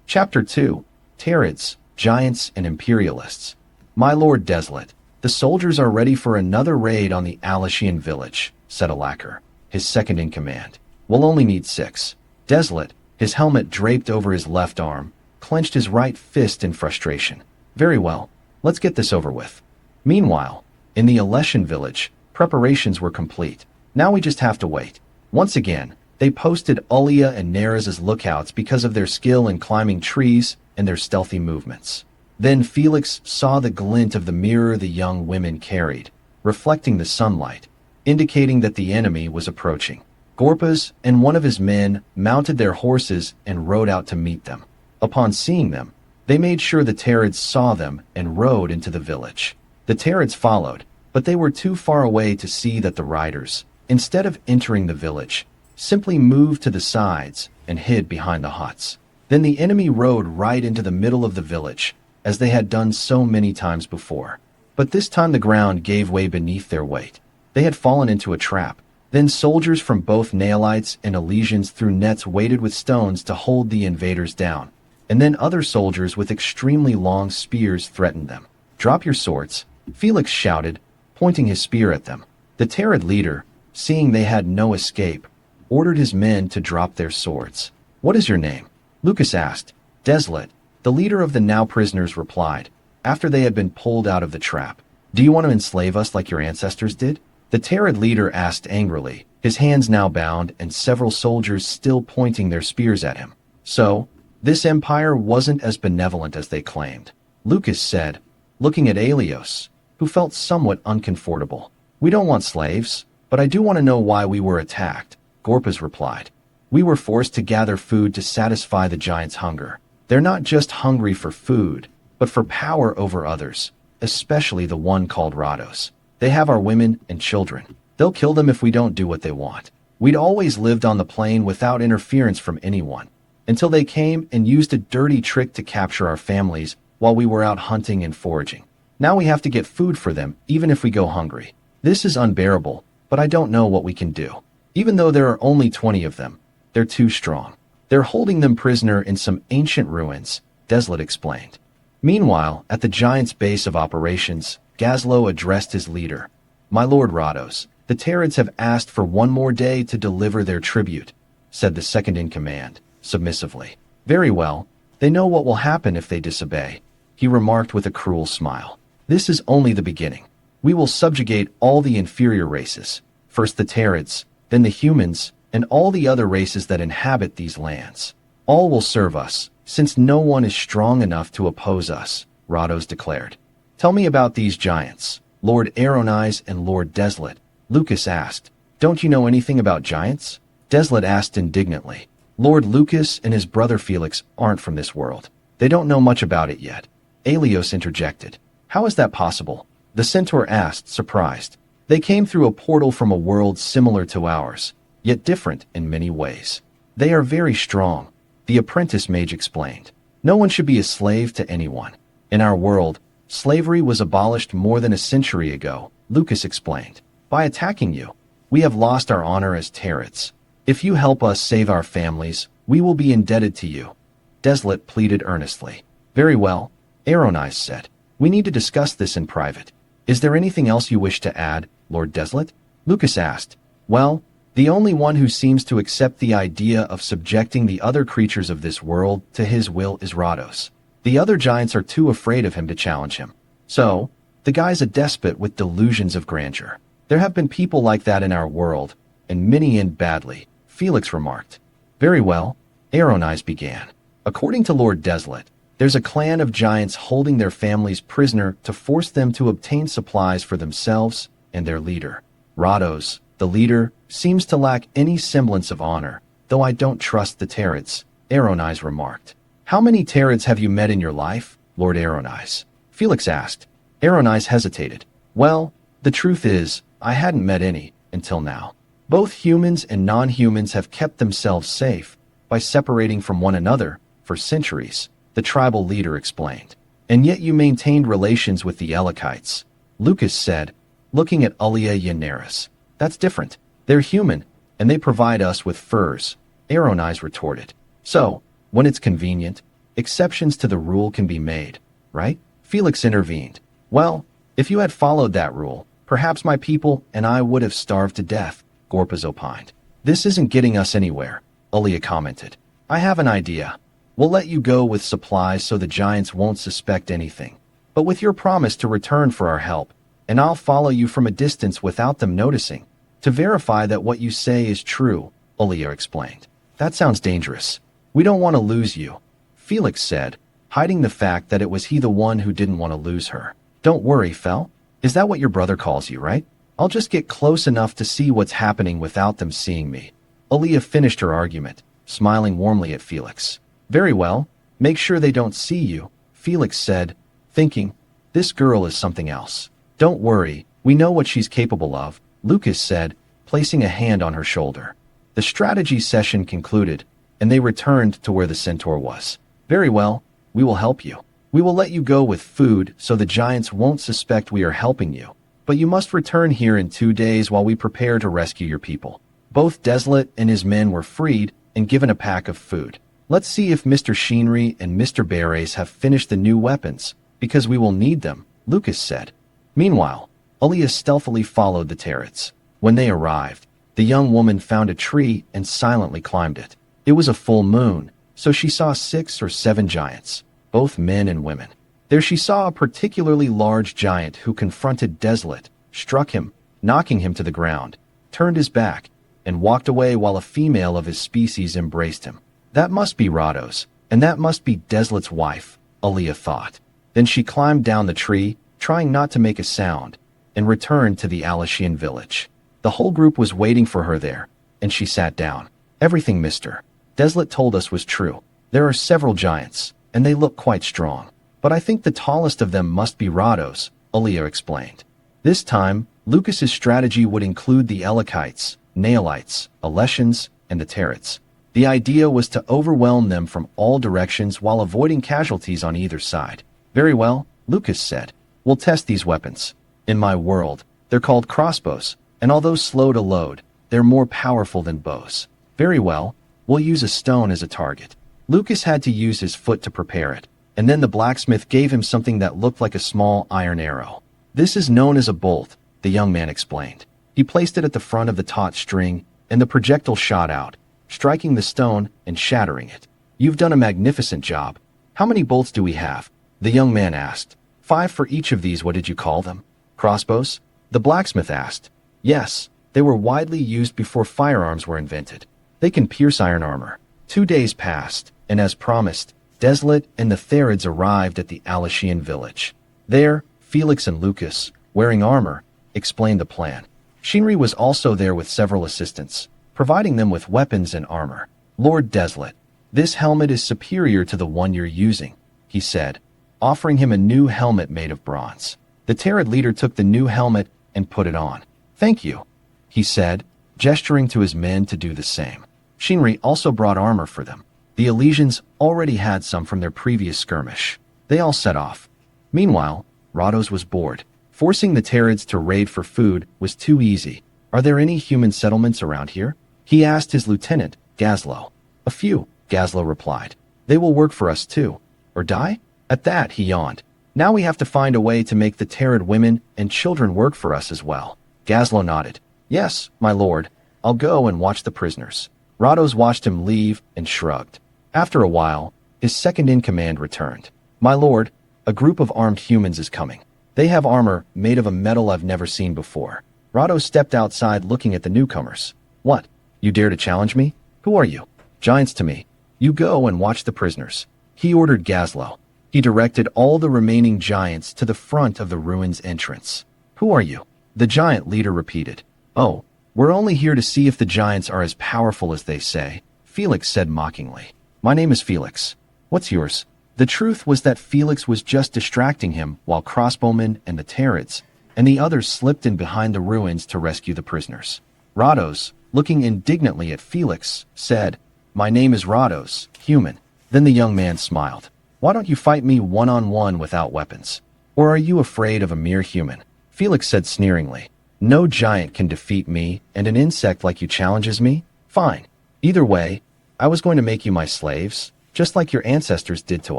Chapter 2. Terrids, Giants, and Imperialists. My lord Desolate, the soldiers are ready for another raid on the Alishian village, said Alakar, his second in command. We'll only need 6. Desolate, his helmet draped over his left arm, clenched his right fist in frustration. Very well, let's get this over with. Meanwhile, in the Alishian village, preparations were complete. Now we just have to wait. Once again, they posted Ulia and Neraz as lookouts because of their skill in climbing trees and their stealthy movements. Then Felix saw the glint of the mirror the young women carried, reflecting the sunlight, indicating that the enemy was approaching. Gorpas and one of his men mounted their horses and rode out to meet them. Upon seeing them, they made sure the Terrids saw them and rode into the village. The Terrids followed, but they were too far away to see that the riders, instead of entering the village, simply moved to the sides and hid behind the huts. Then the enemy rode right into the middle of the village, as they had done so many times before. But this time the ground gave way beneath their weight. They had fallen into a trap. Then soldiers from both Naelites and Elysians threw nets weighted with stones to hold the invaders down, and then other soldiers with extremely long spears threatened them. Drop your swords, Felix shouted, pointing his spear at them. The Terrid leader, seeing they had no escape, ordered his men to drop their swords. What is your name? Lucas asked. Desolate, the leader of the now prisoners replied, after they had been pulled out of the trap. Do you want to enslave us like your ancestors did? The Terrid leader asked angrily, his hands now bound and several soldiers still pointing their spears at him. So, this empire wasn't as benevolent as they claimed, Lucas said, looking at Aelios, who felt somewhat uncomfortable. We don't want slaves, but I do want to know why we were attacked, Gorpas replied. We were forced to gather food to satisfy the giants' hunger. They're not just hungry for food, but for power over others, especially the one called Rados. They have our women and children. They'll kill them if we don't do what they want. We'd always lived on the plain without interference from anyone, until they came and used a dirty trick to capture our families while we were out hunting and foraging. Now we have to get food for them, even if we go hungry. This is unbearable, but I don't know what we can do. Even though there are only 20 of them, they're too strong. They're holding them prisoner in some ancient ruins, Desolate explained. Meanwhile, at the giant's base of operations, Gazlo addressed his leader. My lord Rados, the Terrids have asked for one more day to deliver their tribute, said the second in command, submissively. Very well, they know what will happen if they disobey, he remarked with a cruel smile. This is only the beginning. We will subjugate all the inferior races, first the Terrids, then the humans, and all the other races that inhabit these lands. All will serve us, since no one is strong enough to oppose us, Rados declared. Tell me about these giants, Lord Aeronais and Lord Desolate, Lucas asked. Don't you know anything about giants? Desolate asked indignantly. Lord Lucas and his brother Felix aren't from this world. They don't know much about it yet. Aelios interjected. How is that possible? The centaur asked, surprised. They came through a portal from a world similar to ours, yet different in many ways. They are very strong, the apprentice mage explained. No one should be a slave to anyone. In our world, slavery was abolished more than a century ago, Lucas explained. By attacking you, we have lost our honor as Terrids. If you help us save our families, we will be indebted to you. Desolate pleaded earnestly. Very well, Aeronais said. We need to discuss this in private. Is there anything else you wish to add, Lord Desolate? Lucas asked. Well, the only one who seems to accept the idea of subjecting the other creatures of this world to his will is Rados. The other giants are too afraid of him to challenge him. So, the guy's a despot with delusions of grandeur. There have been people like that in our world, and many end badly, Felix remarked. Very well, Aeronais began. According to Lord Desolate, there's a clan of giants holding their families prisoner to force them to obtain supplies for themselves and their leader. Rados, the leader, seems to lack any semblance of honor, though I don't trust the Terrids, Aeronais remarked. How many Terrids have you met in your life, Lord Aeronais? Felix asked. Aeronais hesitated. Well, the truth is, I hadn't met any, until now. Both humans and non-humans have kept themselves safe by separating from one another for centuries, the tribal leader explained. And yet you maintained relations with the Elakites, Lucas said, looking at Ulia Yeneris. That's different. They're human, and they provide us with furs, Aeronais retorted. So, when it's convenient, Exceptions to the rule can be made, right? Felix intervened. Well, if you had followed that rule, perhaps my people and I would have starved to death, Gorpaz opined. This isn't getting us anywhere, Alia commented. I have an idea. We'll let you go with supplies so the giants won't suspect anything. But with your promise to return for our help, and I'll follow you from a distance without them noticing, to verify that what you say is true, Alia explained. That sounds dangerous. We don't want to lose you, Felix said, hiding the fact that it was he the one who didn't want to lose her. Don't worry, Fel. Is that what your brother calls you, right? I'll just get close enough to see what's happening without them seeing me. Alia finished her argument, smiling warmly at Felix. Very well, make sure they don't see you, Felix said, thinking, this girl is something else. Don't worry, we know what she's capable of, Lucas said, placing a hand on her shoulder. The strategy session concluded, and they returned to where the centaur was. Very well, we will help you. We will let you go with food so the giants won't suspect we are helping you. But you must return here in 2 days while we prepare to rescue your people. Both Desolate and his men were freed and given a pack of food. Let's see if Mr. Shinri and Mr. Beres have finished the new weapons, because we will need them, Lucas said. Meanwhile, Alia stealthily followed the Territs. When they arrived, the young woman found a tree and silently climbed it. It was a full moon, so she saw 6 or 7 giants, both men and women. There she saw a particularly large giant who confronted Desolate, struck him, knocking him to the ground, turned his back, and walked away while a female of his species embraced him. That must be Rados, and that must be Desolate's wife, Alia thought. Then she climbed down the tree, trying not to make a sound, and returned to the Alashian village. The whole group was waiting for her there, and she sat down. Everything Mr. Desolate told us was true. There are several giants, and they look quite strong. But I think the tallest of them must be Rados, Alia explained. This time, Lucas's strategy would include the Elakites, Nailites, Alessians, and the Territs. The idea was to overwhelm them from all directions while avoiding casualties on either side. Very well, Lucas said. We'll test these weapons. In my world, they're called crossbows, and although slow to load, they're more powerful than bows. Very well, we'll use a stone as a target. Lucas had to use his foot to prepare it, and then the blacksmith gave him something that looked like a small iron arrow. This is known as a bolt, the young man explained. He placed it at the front of the taut string, and the projectile shot out, striking the stone and shattering it. You've done a magnificent job. How many bolts do we have? The young man asked. 5 for each of these. What did you call them? Crossbows? The blacksmith asked. Yes, they were widely used before firearms were invented. They can pierce iron armor. 2 days passed, and as promised, Desolate and the Therids arrived at the Alashian village. There, Felix and Lucas, wearing armor, explained the plan. Shinri was also there with several assistants, providing them with weapons and armor. Lord Desolate, this helmet is superior to the one you're using, he said, offering him a new helmet made of bronze. The Terid leader took the new helmet and put it on. Thank you, he said, gesturing to his men to do the same. Shinri also brought armor for them. The Elysians already had some from their previous skirmish. They all set off. Meanwhile, Rados was bored. Forcing the Terrids to raid for food was too easy. Are there any human settlements around here? He asked his lieutenant, Gazlo. A few, Gazlo replied. They will work for us too. Or die? At that, he yawned. Now we have to find a way to make the Terid women and children work for us as well. Gazlo nodded. Yes, my lord. I'll go and watch the prisoners. Rados watched him leave and shrugged. After a while, his second-in-command returned. My lord, a group of armed humans is coming. They have armor made of a metal I've never seen before. Rados stepped outside looking at the newcomers. What? You dare to challenge me? Who are you? Giants to me. You go and watch the prisoners. He ordered Gazlo. He directed all the remaining giants to the front of the ruins entrance. Who are you? The giant leader repeated. Oh, we're only here to see if the giants are as powerful as they say, Felix said mockingly. My name is Felix. What's yours? The truth was that Felix was just distracting him while crossbowmen and the Terrids and the others slipped in behind the ruins to rescue the prisoners. Rados, looking indignantly at Felix, said, My name is Rados, human. Then the young man smiled. Why don't you fight me one-on-one without weapons? Or are you afraid of a mere human? Felix said sneeringly. No giant can defeat me, and an insect like you challenges me? Fine. Either way, I was going to make you my slaves, just like your ancestors did to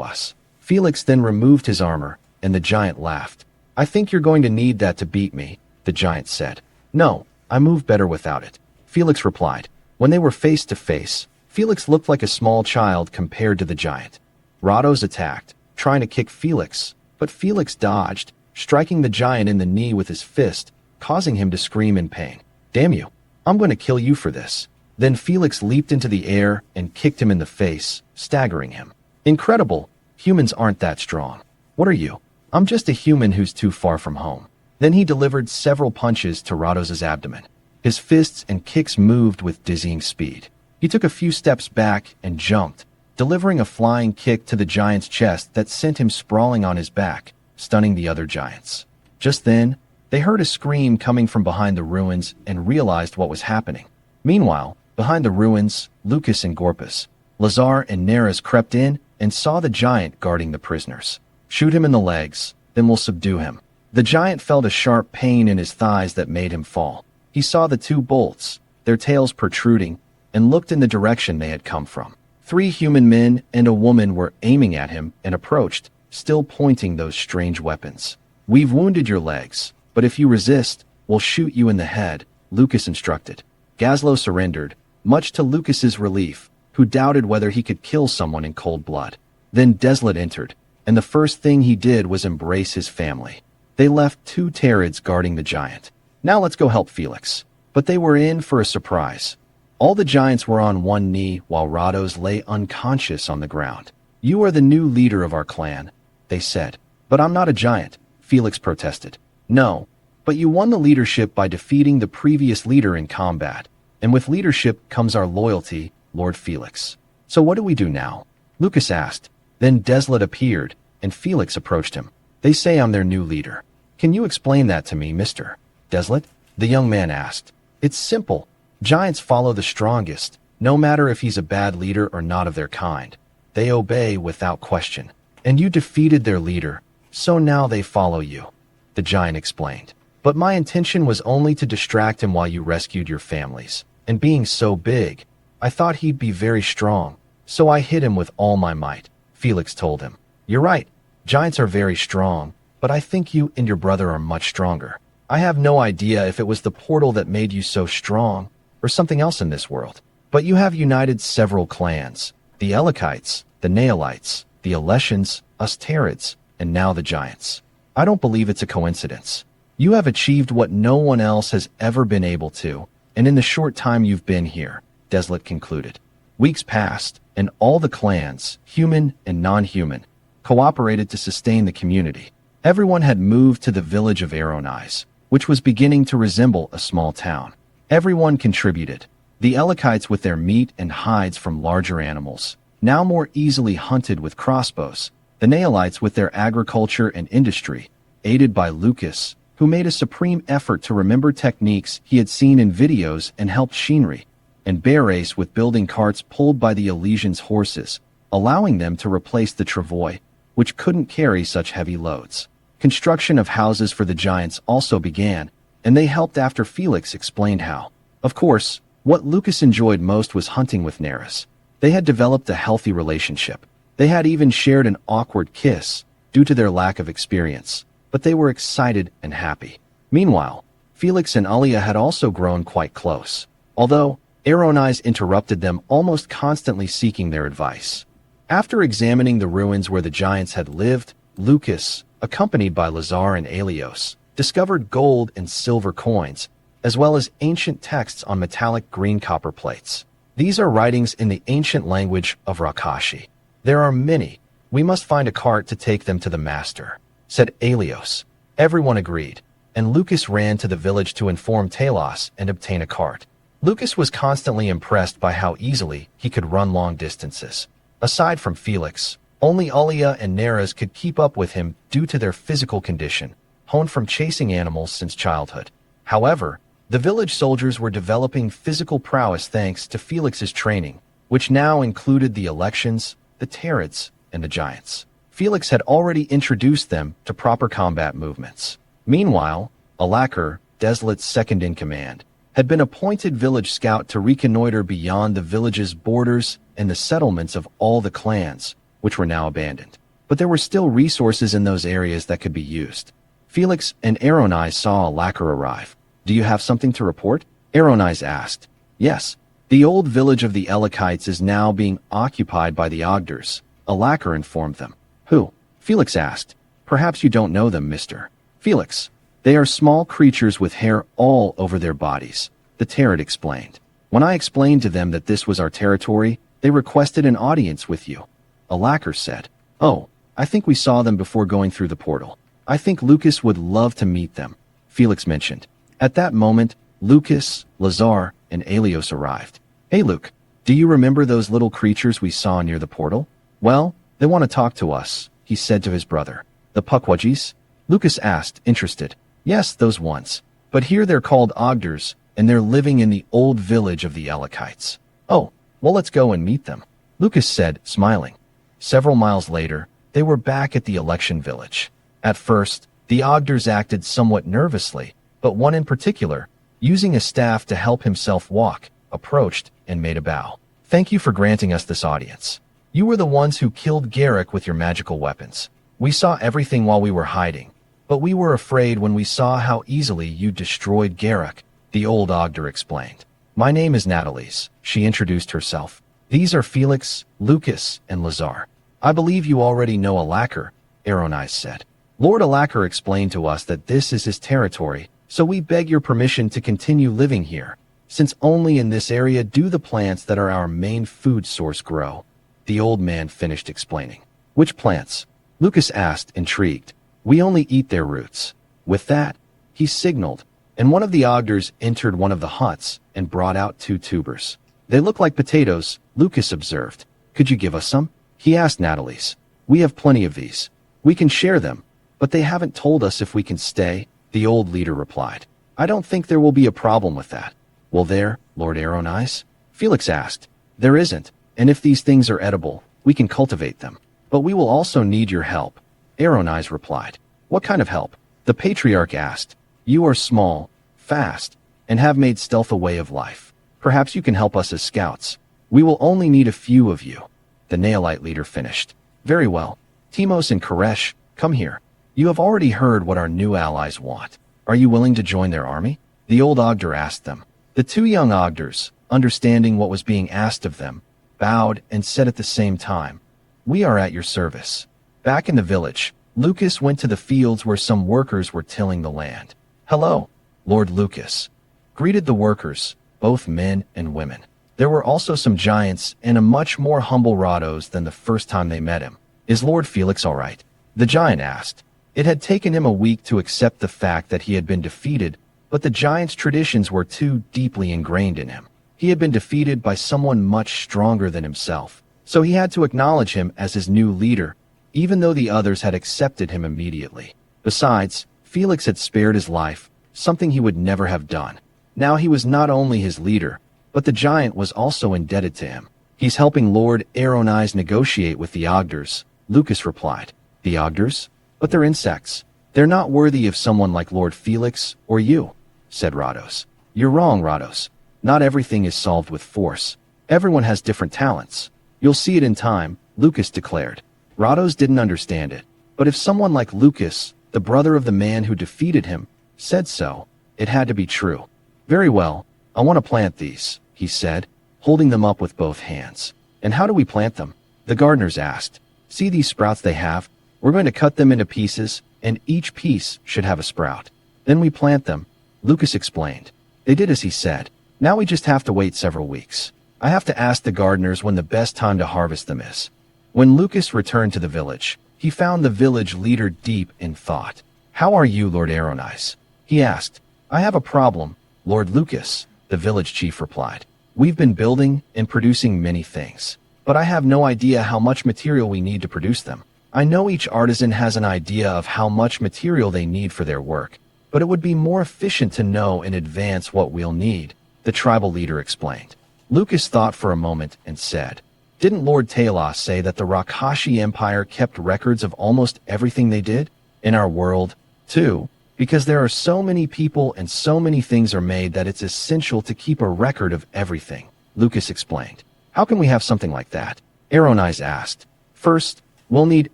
us. Felix then removed his armor, and the giant laughed. I think you're going to need that to beat me, the giant said. No, I move better without it, Felix replied. When they were face to face, Felix looked like a small child compared to the giant. Rados attacked, trying to kick Felix, but Felix dodged, striking the giant in the knee with his fist, causing him to scream in pain. Damn you, I'm going to kill you for this. Then Felix leaped into the air and kicked him in the face, staggering him. Incredible, humans aren't that strong. What are you? I'm just a human who's too far from home. Then he delivered several punches to Rados' abdomen. His fists and kicks moved with dizzying speed. He took a few steps back and jumped, delivering a flying kick to the giant's chest that sent him sprawling on his back, stunning the other giants. Just then, they heard a scream coming from behind the ruins and realized what was happening. Meanwhile, behind the ruins, Lucas and Gorpus, Lazar and Neris crept in and saw the giant guarding the prisoners. Shoot him in the legs, then we'll subdue him. The giant felt a sharp pain in his thighs that made him fall. He saw the two bolts, their tails protruding, and looked in the direction they had come from. 3 human men and a woman were aiming at him and approached, still pointing those strange weapons. We've wounded your legs, but if you resist, we'll shoot you in the head, Lucas instructed. Gazlo surrendered, much to Lucas's relief, who doubted whether he could kill someone in cold blood. Then Desolate entered, and the first thing he did was embrace his family. They left 2 Terrids guarding the giant. Now let's go help Felix. But they were in for a surprise. All the giants were on one knee while Rados lay unconscious on the ground. You are the new leader of our clan, they said. But I'm not a giant, Felix protested. No, but you won the leadership by defeating the previous leader in combat. And with leadership comes our loyalty, Lord Felix. So what do we do now? Lucas asked. Then Desolate appeared, and Felix approached him. They say I'm their new leader. Can you explain that to me, Mr. Desolate? The young man asked. It's simple. Giants follow the strongest, no matter if he's a bad leader or not of their kind. They obey without question. And you defeated their leader, so now they follow you, the giant explained. But my intention was only to distract him while you rescued your families. And being so big, I thought he'd be very strong, so I hit him with all my might, Felix told him. You're right, giants are very strong, but I think you and your brother are much stronger. I have no idea if it was the portal that made you so strong, or something else in this world. But you have united several clans, the Elakites, the Naelites, the Alessians, us Terrids, and now the Giants. I don't believe it's a coincidence. You have achieved what no one else has ever been able to, and in the short time you've been here, Desolate concluded. Weeks passed, and all the clans, human and non-human, cooperated to sustain the community. Everyone had moved to the village of Aeronise, which was beginning to resemble a small town. Everyone contributed. The Elakites with their meat and hides from larger animals, now more easily hunted with crossbows. The Naelites with their agriculture and industry, aided by Lucas, who made a supreme effort to remember techniques he had seen in videos and helped Shinri, and Bearace with building carts pulled by the Elysians' horses, allowing them to replace the Travois, which couldn't carry such heavy loads. Construction of houses for the giants also began, and they helped after Felix explained how. Of course, what Lucas enjoyed most was hunting with Neris. They had developed a healthy relationship. They had even shared an awkward kiss, due to their lack of experience, but they were excited and happy. Meanwhile, Felix and Alia had also grown quite close, although Aeronise interrupted them, almost constantly seeking their advice. After examining the ruins where the giants had lived, Lucas, accompanied by Lazar and Alios, discovered gold and silver coins, as well as ancient texts on metallic green copper plates. These are writings in the ancient language of Rakashi. There are many. We must find a cart to take them to the master, said Alios. Everyone agreed, and Lucas ran to the village to inform Talos and obtain a cart. Lucas was constantly impressed by how easily he could run long distances. Aside from Felix, only Alia and Neris could keep up with him due to their physical condition, honed from chasing animals since childhood. However, the village soldiers were developing physical prowess thanks to Felix's training, which now included the Elections, the Terrids, and the Giants. Felix had already introduced them to proper combat movements. Meanwhile, Alakar, Desolate's second-in-command, had been appointed village scout to reconnoiter beyond the village's borders and the settlements of all the clans, which were now abandoned. But there were still resources in those areas that could be used. Felix and Aronais saw a lacquer arrive. "Do you have something to report?" Aronais asked. "Yes. The old village of the Elakites is now being occupied by the Ogders," a lacquer informed them. "Who?" Felix asked. "Perhaps you don't know them, Mr. Felix. They are small creatures with hair all over their bodies," the Tarot explained. "When I explained to them that this was our territory, they requested an audience with you," a lacquer said. "Oh, I think we saw them before going through the portal. I think Lucas would love to meet them," Felix mentioned. At that moment, Lucas, Lazar, and Alios arrived. "Hey Luke, do you remember those little creatures we saw near the portal?" "Well, they want to talk to us," he said to his brother. "The Pukwudgies?" Lucas asked, interested. "Yes, those ones. But here they're called Ogders, and they're living in the old village of the Elakites." "Oh, well let's go and meet them," Lucas said, smiling. Several miles later, they were back at the election village. At first, the Ogders acted somewhat nervously, but one in particular, using a staff to help himself walk, approached and made a bow. "Thank you for granting us this audience. You were the ones who killed Garrick with your magical weapons. We saw everything while we were hiding, but we were afraid when we saw how easily you destroyed Garrick," the old Ogder explained. "My name is Natalise," she introduced herself. "These are Felix, Lucas, and Lazar. I believe you already know Alakar," Aronais said. "Lord Alakar explained to us that this is his territory, so we beg your permission to continue living here, since only in this area do the plants that are our main food source grow," the old man finished explaining. "Which plants?" Lucas asked, intrigued. "We only eat their roots." With that, he signaled, and one of the Ogders entered one of the huts and brought out 2 tubers. "They look like potatoes," Lucas observed. "Could you give us some?" he asked Natalise. "We have plenty of these. We can share them, but they haven't told us if we can stay," the old leader replied. "I don't think there will be a problem with that." "Will there, Lord Aronais?" Felix asked. "There isn't, and if these things are edible, we can cultivate them. But we will also need your help," Aronais replied. "What kind of help?" the patriarch asked. "You are small, fast, and have made stealth a way of life. Perhaps you can help us as scouts. We will only need a few of you," the Naelite leader finished. "Very well. Timos and Koresh, come here. You have already heard what our new allies want. Are you willing to join their army?" the old Ogder asked them. The 2 young Ogders, understanding what was being asked of them, bowed and said at the same time, "We are at your service." Back in the village, Lucas went to the fields where some workers were tilling the land. "Hello, Lord Lucas," greeted the workers, both men and women. There were also some giants and a much more humble Rados than the first time they met him. "Is Lord Felix all right?" the giant asked. It had taken him a week to accept the fact that he had been defeated, but the giant's traditions were too deeply ingrained in him. He had been defeated by someone much stronger than himself, so he had to acknowledge him as his new leader, even though the others had accepted him immediately. Besides, Felix had spared his life, something he would never have done. Now he was not only his leader, but the giant was also indebted to him. "He's helping Lord Aronais negotiate with the Ogders," Lucas replied. "The Ogders? But they're insects. They're not worthy of someone like Lord Felix or you," said Rados. "You're wrong, Rados. Not everything is solved with force. Everyone has different talents. You'll see it in time," Lucas declared. Rados didn't understand it, but if someone like Lucas, the brother of the man who defeated him, said so, it had to be true. "Very well, I want to plant these," he said, holding them up with both hands. "And how do we plant them?" the gardeners asked. "See these sprouts they have? We're going to cut them into pieces, and each piece should have a sprout. Then we plant them," Lucas explained. They did as he said. Now we just have to wait several weeks. I have to ask the gardeners when the best time to harvest them is. When Lucas returned to the village, he found the village leader deep in thought. "How are you, Lord Aronais?" he asked. "I have a problem, Lord Lucas," the village chief replied. "We've been building and producing many things, but I have no idea how much material we need to produce them. I know each artisan has an idea of how much material they need for their work, but it would be more efficient to know in advance what we'll need," the tribal leader explained. Lucas thought for a moment and said, "Didn't Lord Talos say that the Rakashi Empire kept records of almost everything they did? In our world, too?" Because there are so many people and so many things are made that it's essential to keep a record of everything, Lucas explained. How can we have something like that? Aeronise asked. First, we'll need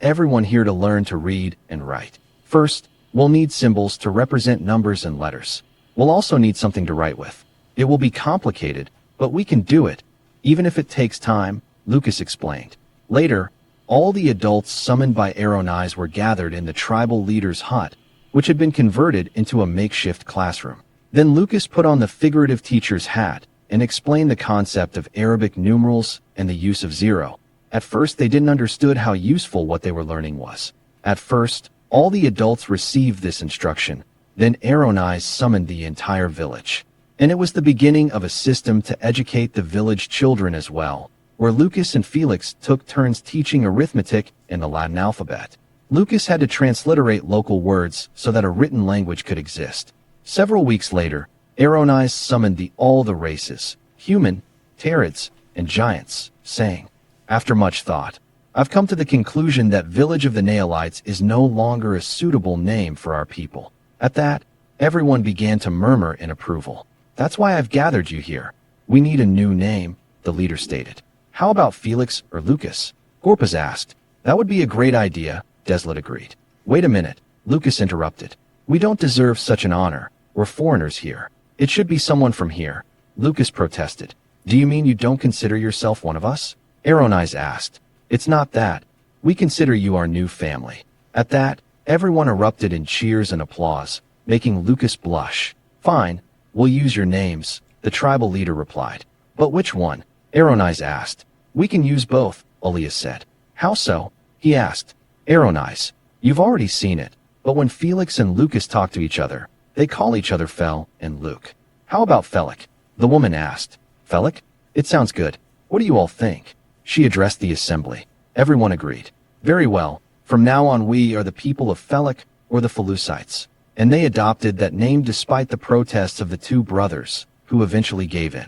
everyone here to learn to read and write. First, we'll need symbols to represent numbers and letters. We'll also need something to write with. It will be complicated, but we can do it, even if it takes time, Lucas explained. Later, all the adults summoned by Aeronise were gathered in the tribal leader's hut, which had been converted into a makeshift classroom. Then Lucas put on the figurative teacher's hat and explained the concept of Arabic numerals and the use of zero. At first, they didn't understand how useful what they were learning was. At first, all the adults received this instruction. Then Aeronise summoned the entire village. And it was the beginning of a system to educate the village children as well, where Lucas and Felix took turns teaching arithmetic and the Latin alphabet. Lucas had to transliterate local words so that a written language could exist. Several weeks later, Aeronise summoned all the races, human, Terids, and giants, saying, "After much thought, I've come to the conclusion that Village of the Nailites is no longer a suitable name for our people." At that, everyone began to murmur in approval. "That's why I've gathered you here. We need a new name," the leader stated. "How about Felix or Lucas?" Gorpaz asked. "That would be a great idea," Deslet agreed. "Wait a minute," Lucas interrupted. "We don't deserve such an honor. We're foreigners here. It should be someone from here," Lucas protested. "Do you mean you don't consider yourself one of us?" Aeronise asked. "It's not that. We consider you our new family." At that, everyone erupted in cheers and applause, making Lucas blush. "Fine, we'll use your names," the tribal leader replied. "But which one?" Aeronise asked. "We can use both," Elias said. "How so?" he asked. Aeronise, "You've already seen it, but when Felix and Lucas talk to each other, they call each other Fel and Luke." "How about Felix?" the woman asked. "Felix? It sounds good. What do you all think?" She addressed the assembly. Everyone agreed. "Very well. From now on we are the people of Felix, or the Felucites." And they adopted that name despite the protests of the two brothers, who eventually gave in.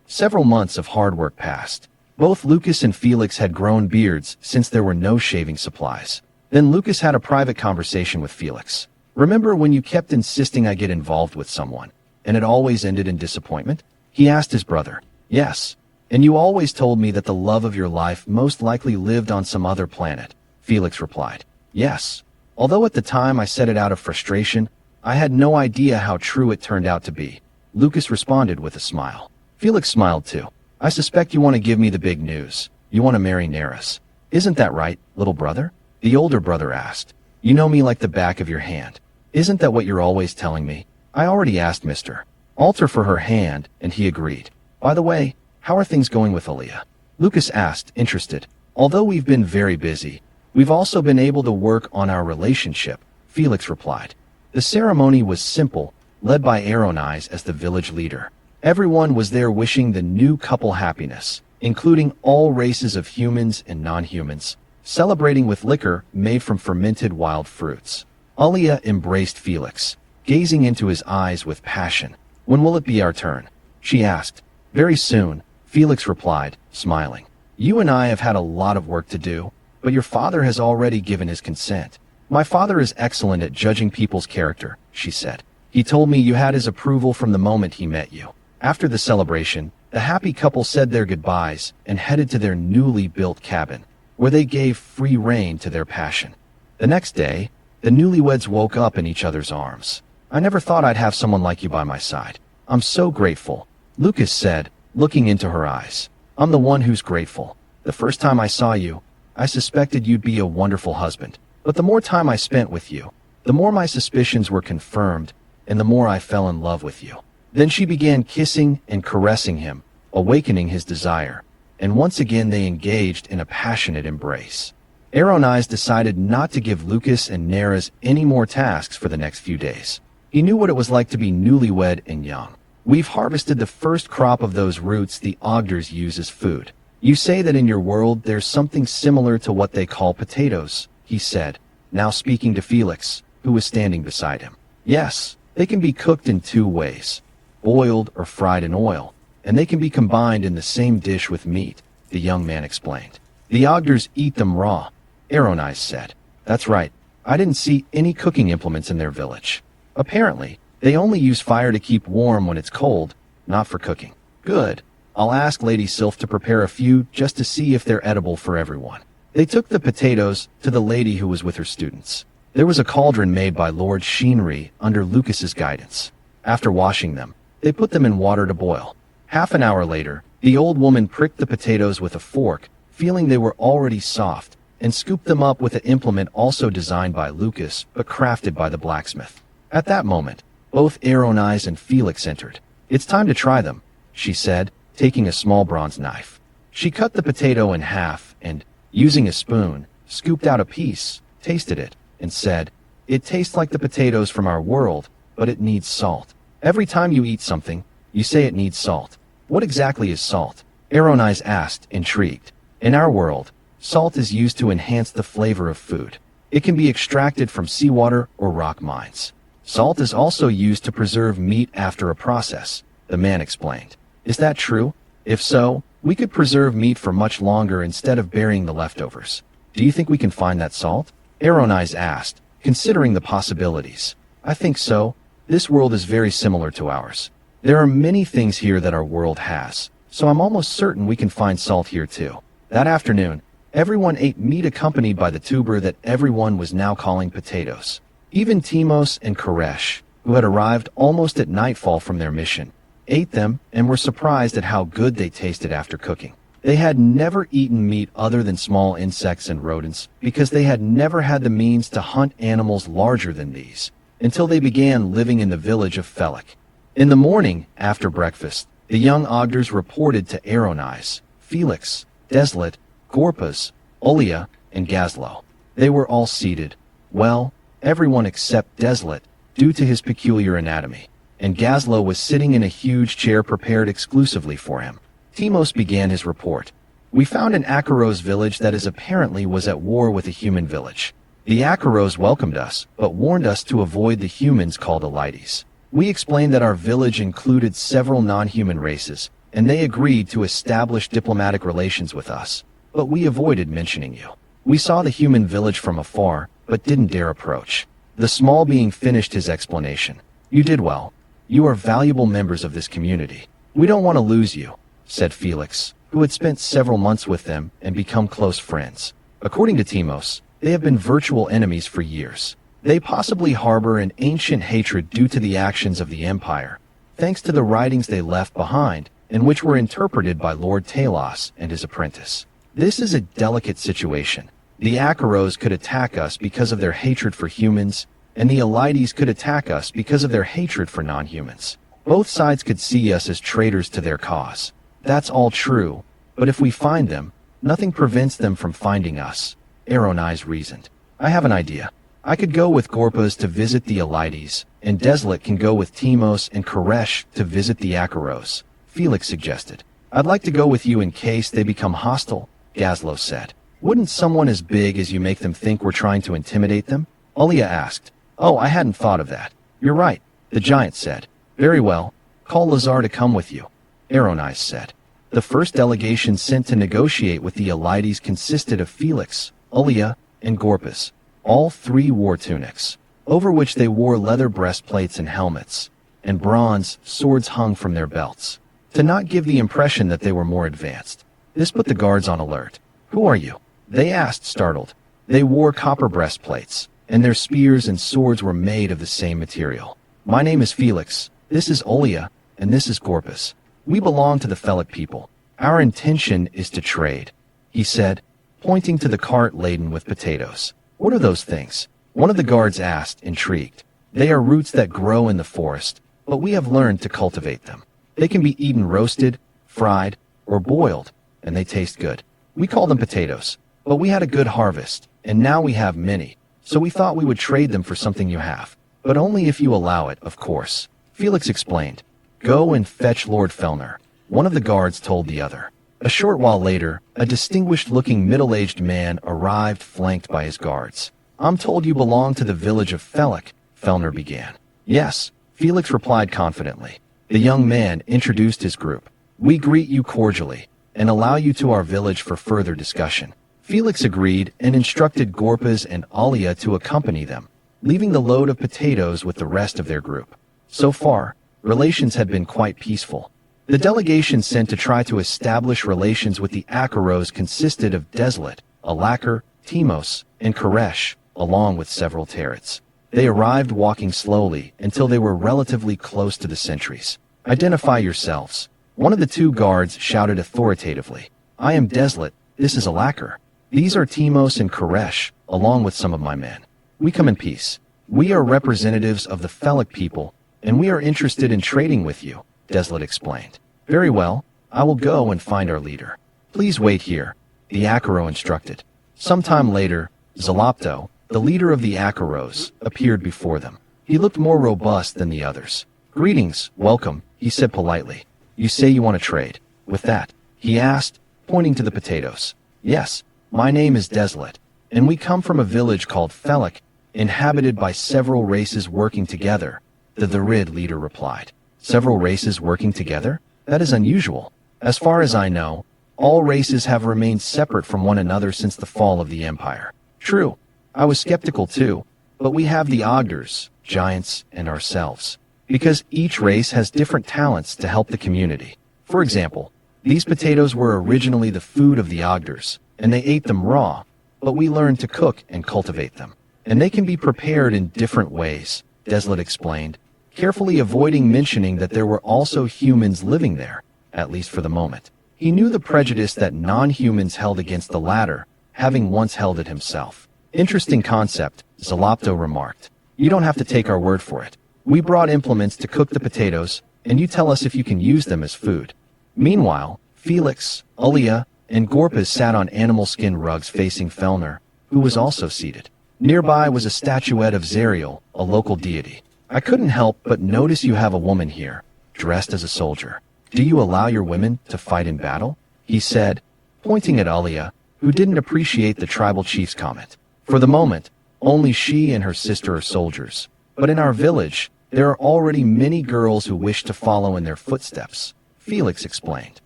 Several months of hard work passed. Both Lucas and Felix had grown beards since there were no shaving supplies. Then Lucas had a private conversation with Felix. "Remember when you kept insisting I get involved with someone, and it always ended in disappointment?" he asked his brother. "Yes. And you always told me that the love of your life most likely lived on some other planet," Felix replied. "Yes. Although at the time I said it out of frustration, I had no idea how true it turned out to be," Lucas responded with a smile. Felix smiled too. "I suspect you want to give me the big news. You want to marry Neris. Isn't that right, little brother?" The older brother asked. "You know me like the back of your hand. Isn't that what you're always telling me?" "I already asked Mr. Alter for her hand, and he agreed. By the way, how are things going with Aaliyah?" Lucas asked, interested. "Although we've been very busy, we've also been able to work on our relationship," Felix replied. The ceremony was simple, led by Aeronise as the village leader. Everyone was there wishing the new couple happiness, including all races of humans and non-humans, celebrating with liquor made from fermented wild fruits. Aaliyah embraced Felix, gazing into his eyes with passion. "When will it be our turn?" she asked. "Very soon," Felix replied, smiling. "You and I have had a lot of work to do, but your father has already given his consent." "My father is excellent at judging people's character," she said. "He told me you had his approval from the moment he met you." After the celebration, the happy couple said their goodbyes and headed to their newly built cabin, where they gave free rein to their passion. The next day, the newlyweds woke up in each other's arms. "I never thought I'd have someone like you by my side. I'm so grateful," Lucas said, looking into her eyes. "I'm the one who's grateful. The first time I saw you, I suspected you'd be a wonderful husband. But the more time I spent with you, the more my suspicions were confirmed, and the more I fell in love with you." Then she began kissing and caressing him, awakening his desire, and once again they engaged in a passionate embrace. Aeronise decided not to give Lucas and Neris any more tasks for the next few days. He knew what it was like to be newlywed and young. "We've harvested the first crop of those roots the Ogders use as food. You say that in your world there's something similar to what they call potatoes," he said, now speaking to Felix, who was standing beside him. "Yes, they can be cooked in two ways, boiled or fried in oil, and they can be combined in the same dish with meat," the young man explained. "The Ogders eat them raw," Aeronise said. "That's right. I didn't see any cooking implements in their village." Apparently, they only use fire to keep warm when it's cold, not for cooking. Good. I'll ask Lady Sylph to prepare a few just to see if they're edible for everyone. They took the potatoes to the lady who was with her students. There was a cauldron made by Lord Sheenry under Lucas's guidance. After washing them, they put them in water to boil. Half an hour later, the old woman pricked the potatoes with a fork, feeling they were already soft, and scooped them up with an implement also designed by Lucas but crafted by the blacksmith. At that moment, both Aeronise and Felix entered. "It's time to try them," she said, taking a small bronze knife. She cut the potato in half and, using a spoon, scooped out a piece, tasted it, and said, "It tastes like the potatoes from our world, but it needs salt." "Every time you eat something, you say it needs salt. What exactly is salt?" Aeronise asked, intrigued. "In our world, salt is used to enhance the flavor of food. It can be extracted from seawater or rock mines. Salt is also used to preserve meat after a process," the man explained. "Is that true? If so, we could preserve meat for much longer instead of burying the leftovers. Do you think we can find that salt?" Aeronise asked, considering the possibilities. "I think so. This world is very similar to ours. There are many things here that our world has, so I'm almost certain we can find salt here too." That afternoon, everyone ate meat accompanied by the tuber that everyone was now calling potatoes. Even Timos and Koresh, who had arrived almost at nightfall from their mission, ate them and were surprised at how good they tasted after cooking. They had never eaten meat other than small insects and rodents because they had never had the means to hunt animals larger than these, until they began living in the village of Felek. In the morning, after breakfast, the young Ogders reported to Aeronise, Felix, Deslet, Gorpas, Olia, and Gazlo. They were all seated. Well, everyone except Deslet, due to his peculiar anatomy, and Gazlo was sitting in a huge chair prepared exclusively for him. Timos began his report. "We found an Akaros village that is apparently was at war with a human village. The Akaros welcomed us, but warned us to avoid the humans called Elites. We explained that our village included several non-human races, and they agreed to establish diplomatic relations with us, but we avoided mentioning you. We saw the human village from afar, but didn't dare approach." The small being finished his explanation. "You did well. You are valuable members of this community. We don't want to lose you," said Felix, who had spent several months with them and become close friends. According to Timos, they have been virtual enemies for years. They possibly harbor an ancient hatred due to the actions of the Empire, thanks to the writings they left behind, and which were interpreted by Lord Talos and his apprentice. This is a delicate situation. The Akaros could attack us because of their hatred for humans, and the Elites could attack us because of their hatred for non-humans. Both sides could see us as traitors to their cause. That's all true, but if we find them, nothing prevents them from finding us, Aeronise reasoned. "I have an idea. I could go with Gorpas to visit the Elites, and Deslet can go with Timos and Koresh to visit the Akaros," Felix suggested. "I'd like to go with you in case they become hostile," Gazlo said. "Wouldn't someone as big as you make them think we're trying to intimidate them?" Olia asked. "Oh, I hadn't thought of that. You're right," the giant said. "Very well. Call Lazar to come with you," Aeronise said. The first delegation sent to negotiate with the Elites consisted of Felix, Olia, and Gorpas. All three wore tunics, over which they wore leather breastplates and helmets, and bronze swords hung from their belts, to not give the impression that they were more advanced. This put the guards on alert. "Who are you?" they asked, startled. They wore copper breastplates, and their spears and swords were made of the same material. "My name is Felix, this is Olia, and this is Gorpas. We belong to the Felek people. Our intention is to trade," he said, pointing to the cart laden with potatoes. "What are those things?" one of the guards asked, intrigued. "They are roots that grow in the forest, but we have learned to cultivate them. They can be eaten roasted, fried, or boiled, and they taste good. We call them potatoes, but we had a good harvest, and now we have many, so we thought we would trade them for something you have. But only if you allow it, of course," Felix explained. "Go and fetch Lord Fellner," one of the guards told the other. A short while later, a distinguished-looking middle-aged man arrived flanked by his guards. "I'm told you belong to the village of Felek," Fellner began. "Yes," Felix replied confidently. The young man introduced his group. "We greet you cordially, and allow you to our village for further discussion." Felix agreed and instructed Gorpas and Alia to accompany them. leaving the load of potatoes with the rest of their group. So far, relations had been quite peaceful. The delegation sent to try to establish relations with the Acheros consisted of Deslet, Alakar, Timos, and Koresh, along with several Terets. They arrived walking slowly until they were relatively close to the sentries. "Identify yourselves," one of the two guards shouted authoritatively. "I am Deslet, this is Alakar. These are Timos and Koresh, along with some of my men. We come in peace. We are representatives of the Felek people, and we are interested in trading with you," Deslet explained. "Very well, I will go and find our leader. Please wait here," the Achero instructed. Sometime later, Zalopto, the leader of the Acheros, appeared before them. He looked more robust than the others. "Greetings, welcome," he said politely. "You say you want to trade. With that?" he asked, pointing to the potatoes. "Yes, my name is Deslet, and we come from a village called Felek, inhabited by several races working together," the Therid leader replied. "Several races working together? That is unusual. As far as I know, all races have remained separate from one another since the fall of the Empire." "True. I was skeptical too, but we have the Ogders, giants, and ourselves, because each race has different talents to help the community. For example, these potatoes were originally the food of the Ogders, and they ate them raw, but we learned to cook and cultivate them. And they can be prepared in different ways," Deslet explained, carefully avoiding mentioning that there were also humans living there, at least for the moment. He knew the prejudice that non-humans held against the latter, having once held it himself. "Interesting concept," Zalopto remarked. "You don't have to take our word for it. We brought implements to cook the potatoes, and you tell us if you can use them as food." Meanwhile, Felix, Ulia, and Gorpas sat on animal skin rugs facing Felner, who was also seated. Nearby was a statuette of Zerial, a local deity. "I couldn't help but notice you have a woman here, dressed as a soldier. Do you allow your women to fight in battle?" he said, pointing at Ulia, who didn't appreciate the tribal chief's comment. "For the moment, only she and her sister are soldiers. But in our village, there are already many girls who wish to follow in their footsteps," Felix explained.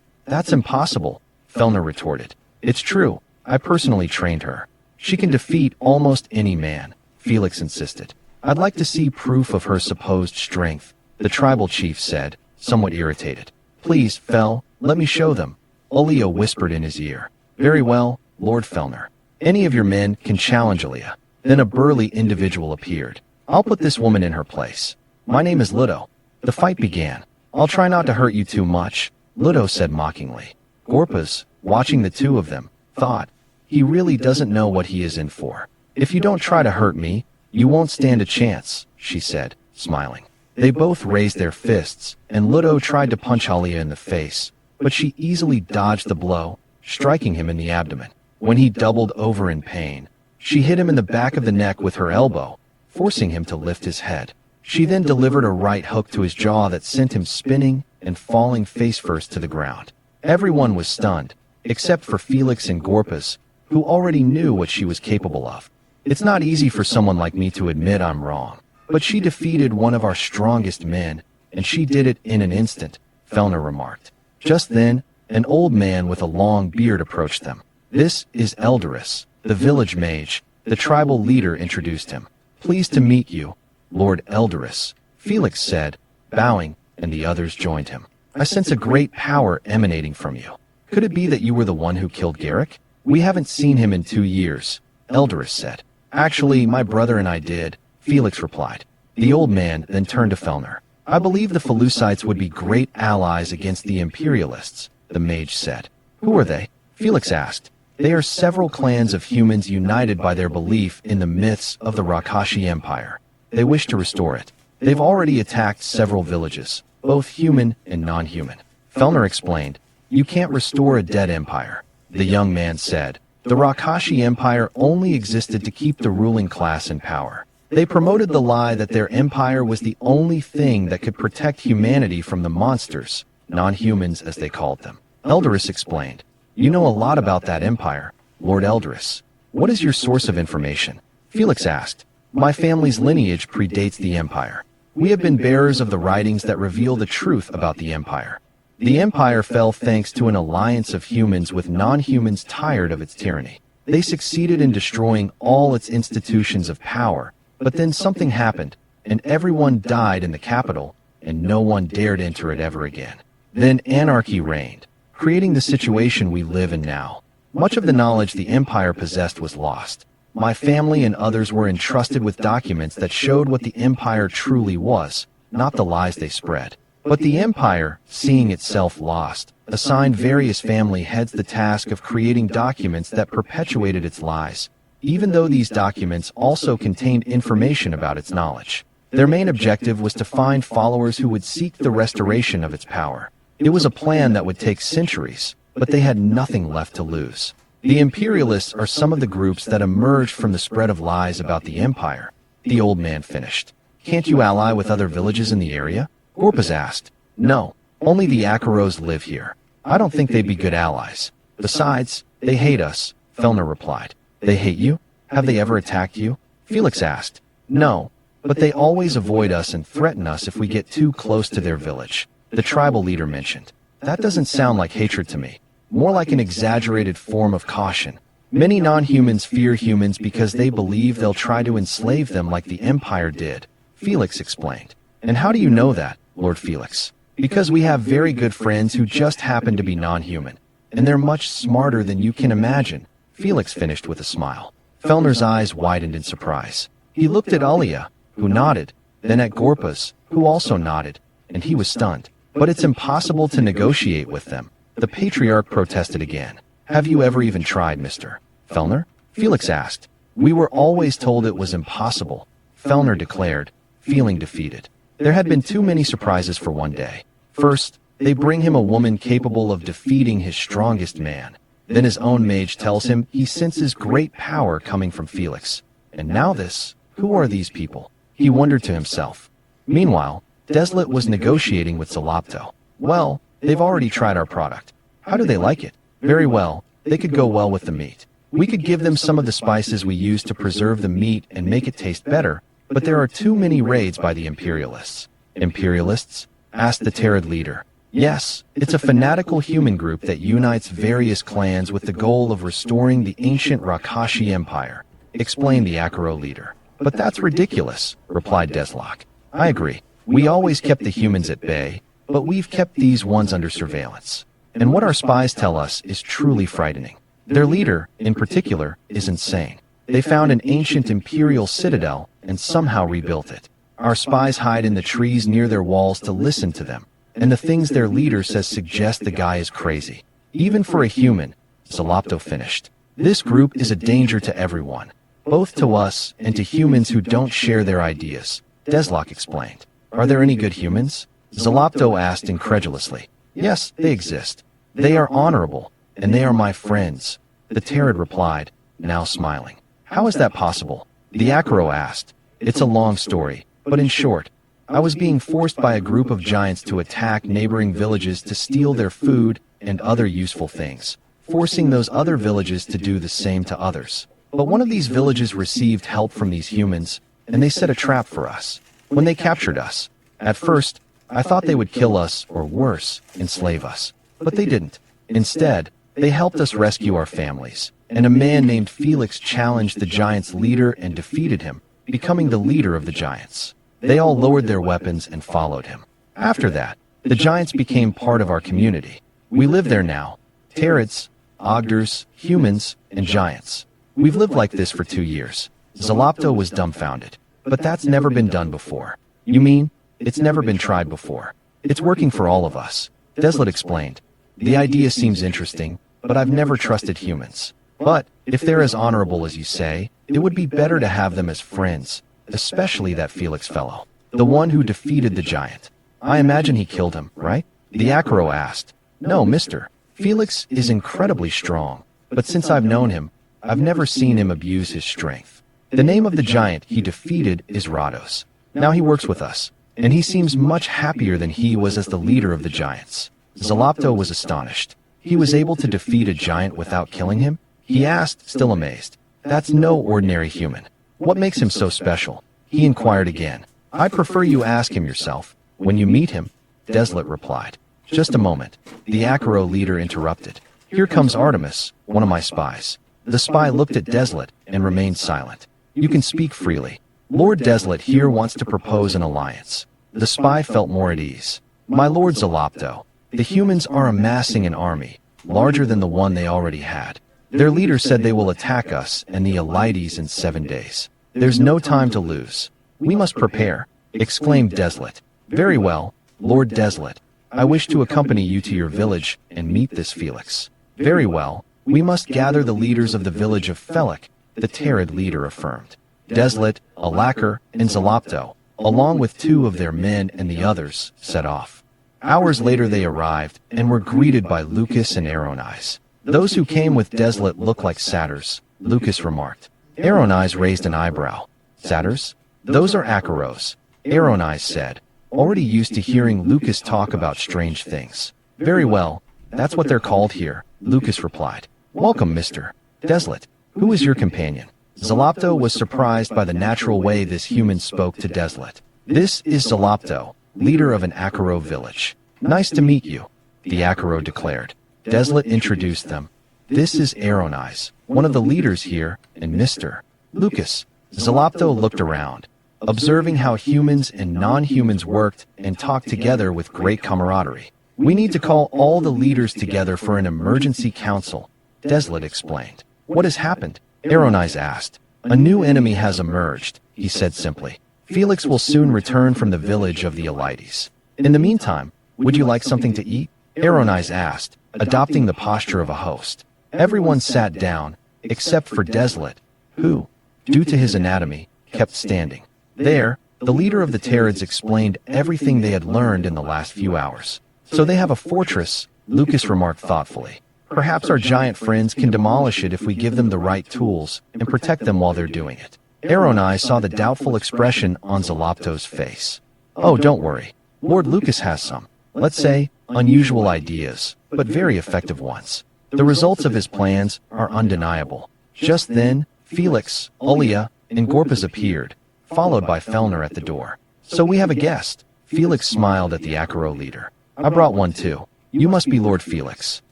"That's impossible," Felner retorted. "It's true. I personally trained her. She can defeat almost any man," Felix insisted. "I'd like to see proof of her supposed strength," the tribal chief said, somewhat irritated. "Please, Fel, let me show them," Ulia whispered in his ear. "Very well, Lord Felner. Any of your men can challenge Ulia." Then a burly individual appeared. "I'll put this woman in her place. My name is Ludo." The fight began. "I'll try not to hurt you too much," Ludo said mockingly. Gorpas, watching the two of them, thought, "He really doesn't know what he is in for. If you don't try to hurt me, you won't stand a chance," she said, smiling. They both raised their fists, and Ludo tried to punch Ulia in the face, but she easily dodged the blow, striking him in the abdomen. When he doubled over in pain, she hit him in the back of the neck with her elbow, forcing him to lift his head. She then delivered a right hook to his jaw that sent him spinning and falling face first to the ground. Everyone was stunned, except for Felix and Gorpas, who already knew what she was capable of. "It's not easy for someone like me to admit I'm wrong, but she defeated one of our strongest men, and she did it in an instant," Felner remarked. Just then, an old man with a long beard approached them. "This is Eldoris, the village mage," the tribal leader introduced him. "Pleased to meet you, Lord Eldoris," Felix said, bowing, and the others joined him. "I sense a great power emanating from you. Could it be that you were the one who killed Garrick?" "We haven't seen him in 2 years," Eldoris said. "Actually, my brother and I did," Felix replied. The old man then turned to Felner. "I believe the Felucites would be great allies against the Imperialists," the mage said. "Who are they?" Felix asked. "They are several clans of humans united by their belief in the myths of the Rakashi Empire. They wish to restore it. They've already attacked several villages, both human and non-human." Felner explained, "You can't restore a dead empire," the young man said. "The Rakashi Empire only existed to keep the ruling class in power. They promoted the lie that their empire was the only thing that could protect humanity from the monsters, non-humans as they called them." Eldoris explained, "You know a lot about that empire, Lord Eldoris. What is your source of information?" Felix asked. "My family's lineage predates the empire. We have been bearers of the writings that reveal the truth about the empire. The empire fell thanks to an alliance of humans with non-humans tired of its tyranny. They succeeded in destroying all its institutions of power, But then something happened, and everyone died in the capital, and no one dared enter it ever again. Then anarchy reigned, creating the situation we live in now. Much of the knowledge the Empire possessed was lost. My family and others were entrusted with documents that showed what the Empire truly was, not the lies they spread. But the Empire, seeing itself lost, assigned various family heads the task of creating documents that perpetuated its lies, even though these documents also contained information about its knowledge. Their main objective was to find followers who would seek the restoration of its power. It was a plan that would take centuries, but they had nothing left to lose. The Imperialists are some of the groups that emerged from the spread of lies about the Empire. The old man finished. Can't you ally with other villages in the area? Gorpas asked. No, only the Akaros live here. I don't think they'd be good allies. Besides, they hate us, Fellner replied. They hate you? Have they ever attacked you? Felix asked. No, but they always avoid us and threaten us if we get too close to their village, the tribal leader mentioned. That doesn't sound like hatred to me. More like an exaggerated form of caution. Many non-humans fear humans because they believe they'll try to enslave them like the Empire did, Felix explained. And how do you know that, Lord Felix? Because we have very good friends who just happen to be non-human, and they're much smarter than you can imagine, Felix finished with a smile. Fellner's eyes widened in surprise. He looked at Alia, who nodded, then at Gorpas, who also nodded, and he was stunned. But it's impossible to negotiate with them. The Patriarch protested again. Have you ever even tried, Mr. Fellner? Felix asked. We were always told it was impossible, Fellner declared, feeling defeated. There had been too many surprises for one day. First, they bring him a woman capable of defeating his strongest man. Then his own mage tells him he senses great power coming from Felix. And now this. Who are these people? He wondered to himself. Meanwhile, Deslet was negotiating with Zalopto. Well, they've already tried our product. How do they like it? Very well. They could go well with the meat. We could give them some of the spices we use to preserve the meat and make it taste better, but there are too many raids by the Imperialists. Imperialists? Asked the Terrid leader. Yes, it's a fanatical human group that unites various clans with the goal of restoring the ancient Rakashi Empire, explained the Akaro leader. But that's ridiculous, replied Deslok. I agree. We always kept the humans at bay, but we've kept these ones under surveillance. And what our spies tell us is truly frightening. Their leader, in particular, is insane. They found an ancient imperial citadel and somehow rebuilt it. Our spies hide in the trees near their walls to listen to them, and the things their leader says suggest the guy is crazy. Even for a human, Zalopto finished. This group is a danger to everyone, both to us and to humans who don't share their ideas, Deslok explained. Are there any good humans? Zalopto asked incredulously. Yes, they exist. They are honorable, and they are my friends, the Terrid replied, now smiling. How is that possible? The Akaro asked. It's a long story, but in short, I was being forced by a group of giants to attack neighboring villages to steal their food and other useful things, forcing those other villages to do the same to others. But one of these villages received help from these humans, and they set a trap for us. When they captured us, at first, I thought they would kill us, or worse, enslave us. But they didn't. Instead, they helped us rescue our families, and a man named Felix challenged the giants' leader and defeated him, becoming the leader of the giants. They all lowered their weapons and followed him. After that, the giants became part of our community. We live there now. Terrids, Ogders, humans, and giants. We've lived like this for 2 years. Zalopto was dumbfounded. But that's never been done before. You mean, it's never been tried before? It's working for all of us, Deslet explained. The idea seems interesting, but I've never trusted humans. But, if they're as honorable as you say, it would be better to have them as friends, especially that Felix fellow, the one who defeated the giant. I imagine he killed him, right? The Akaro asked. No, mister. Felix is incredibly strong, but since I've known him, I've never seen him abuse his strength. The name of the giant he defeated is Rados. Now he works with us, and he seems much happier than he was as the leader of the giants. Zalopto was astonished. He was able to defeat a giant without killing him? He asked, still amazed. That's no ordinary human. What makes him so special? He inquired again. I prefer you ask him yourself. When you meet him, Deslet replied. Just a moment. The Akaro leader interrupted. Here comes Artemis, one of my spies. The spy looked at Deslet and remained silent. You can speak freely. Lord Desolate here wants to propose an alliance. The spy felt more at ease. My Lord Zalopto, the humans are amassing an army, larger than the one they already had. Their leader said they will attack us and the Elites in 7 days. There's no time to lose. We must prepare, exclaimed Desolate. Very well, Lord Desolate. I wish to accompany you to your village and meet this Felix. Very well, we must gather the leaders of the village of Felix, the Terrid leader affirmed. Desolate, Alacker, and Zalopto, along with 2 of their men and the others, set off. Hours later they arrived and were greeted by Lucas and Aronise. Those who came with Desolate look like satyrs, Lucas remarked. Aronise raised an eyebrow. Satyrs? Those are Acheros, Aronise said, already used to hearing Lucas talk about strange things. Very well, that's what they're called here, Lucas replied. Welcome, Mr. Desolate. Who is your companion? Zalopto was surprised by the natural way this human spoke to Desolate. This is Zalopto, leader of an Achero village. Nice to meet you, the Achero declared. Desolate introduced them. This is Aronise, one of the leaders here, and Mr. Lucas. Zalopto looked around, observing how humans and non-humans worked and talked together with great camaraderie. We need to call all the leaders together for an emergency council, Desolate explained. What has happened? Aronise asked. A new enemy has emerged, he said simply. Felix will soon return from the village of the Elites. In the meantime, would you like something to eat? Aronise asked, adopting the posture of a host. Everyone sat down, except for Desolate, who, due to his anatomy, kept standing. There, the leader of the Terrids explained everything they had learned in the last few hours. So they have a fortress, Lucas remarked thoughtfully. Perhaps our giant friends can demolish it if we give them the right tools and protect them while they're doing it. Aronise saw the doubtful expression on Zalopto's face. Oh, don't worry. Lord Lucas has some, let's say, unusual ideas, but very effective ones. The results of his plans are undeniable. Just then, Felix, Ulia, and Gorpas appeared, followed by Fellner at the door. So we have a guest. Felix smiled at the Achero leader. I brought one too. You must be Lord Felix.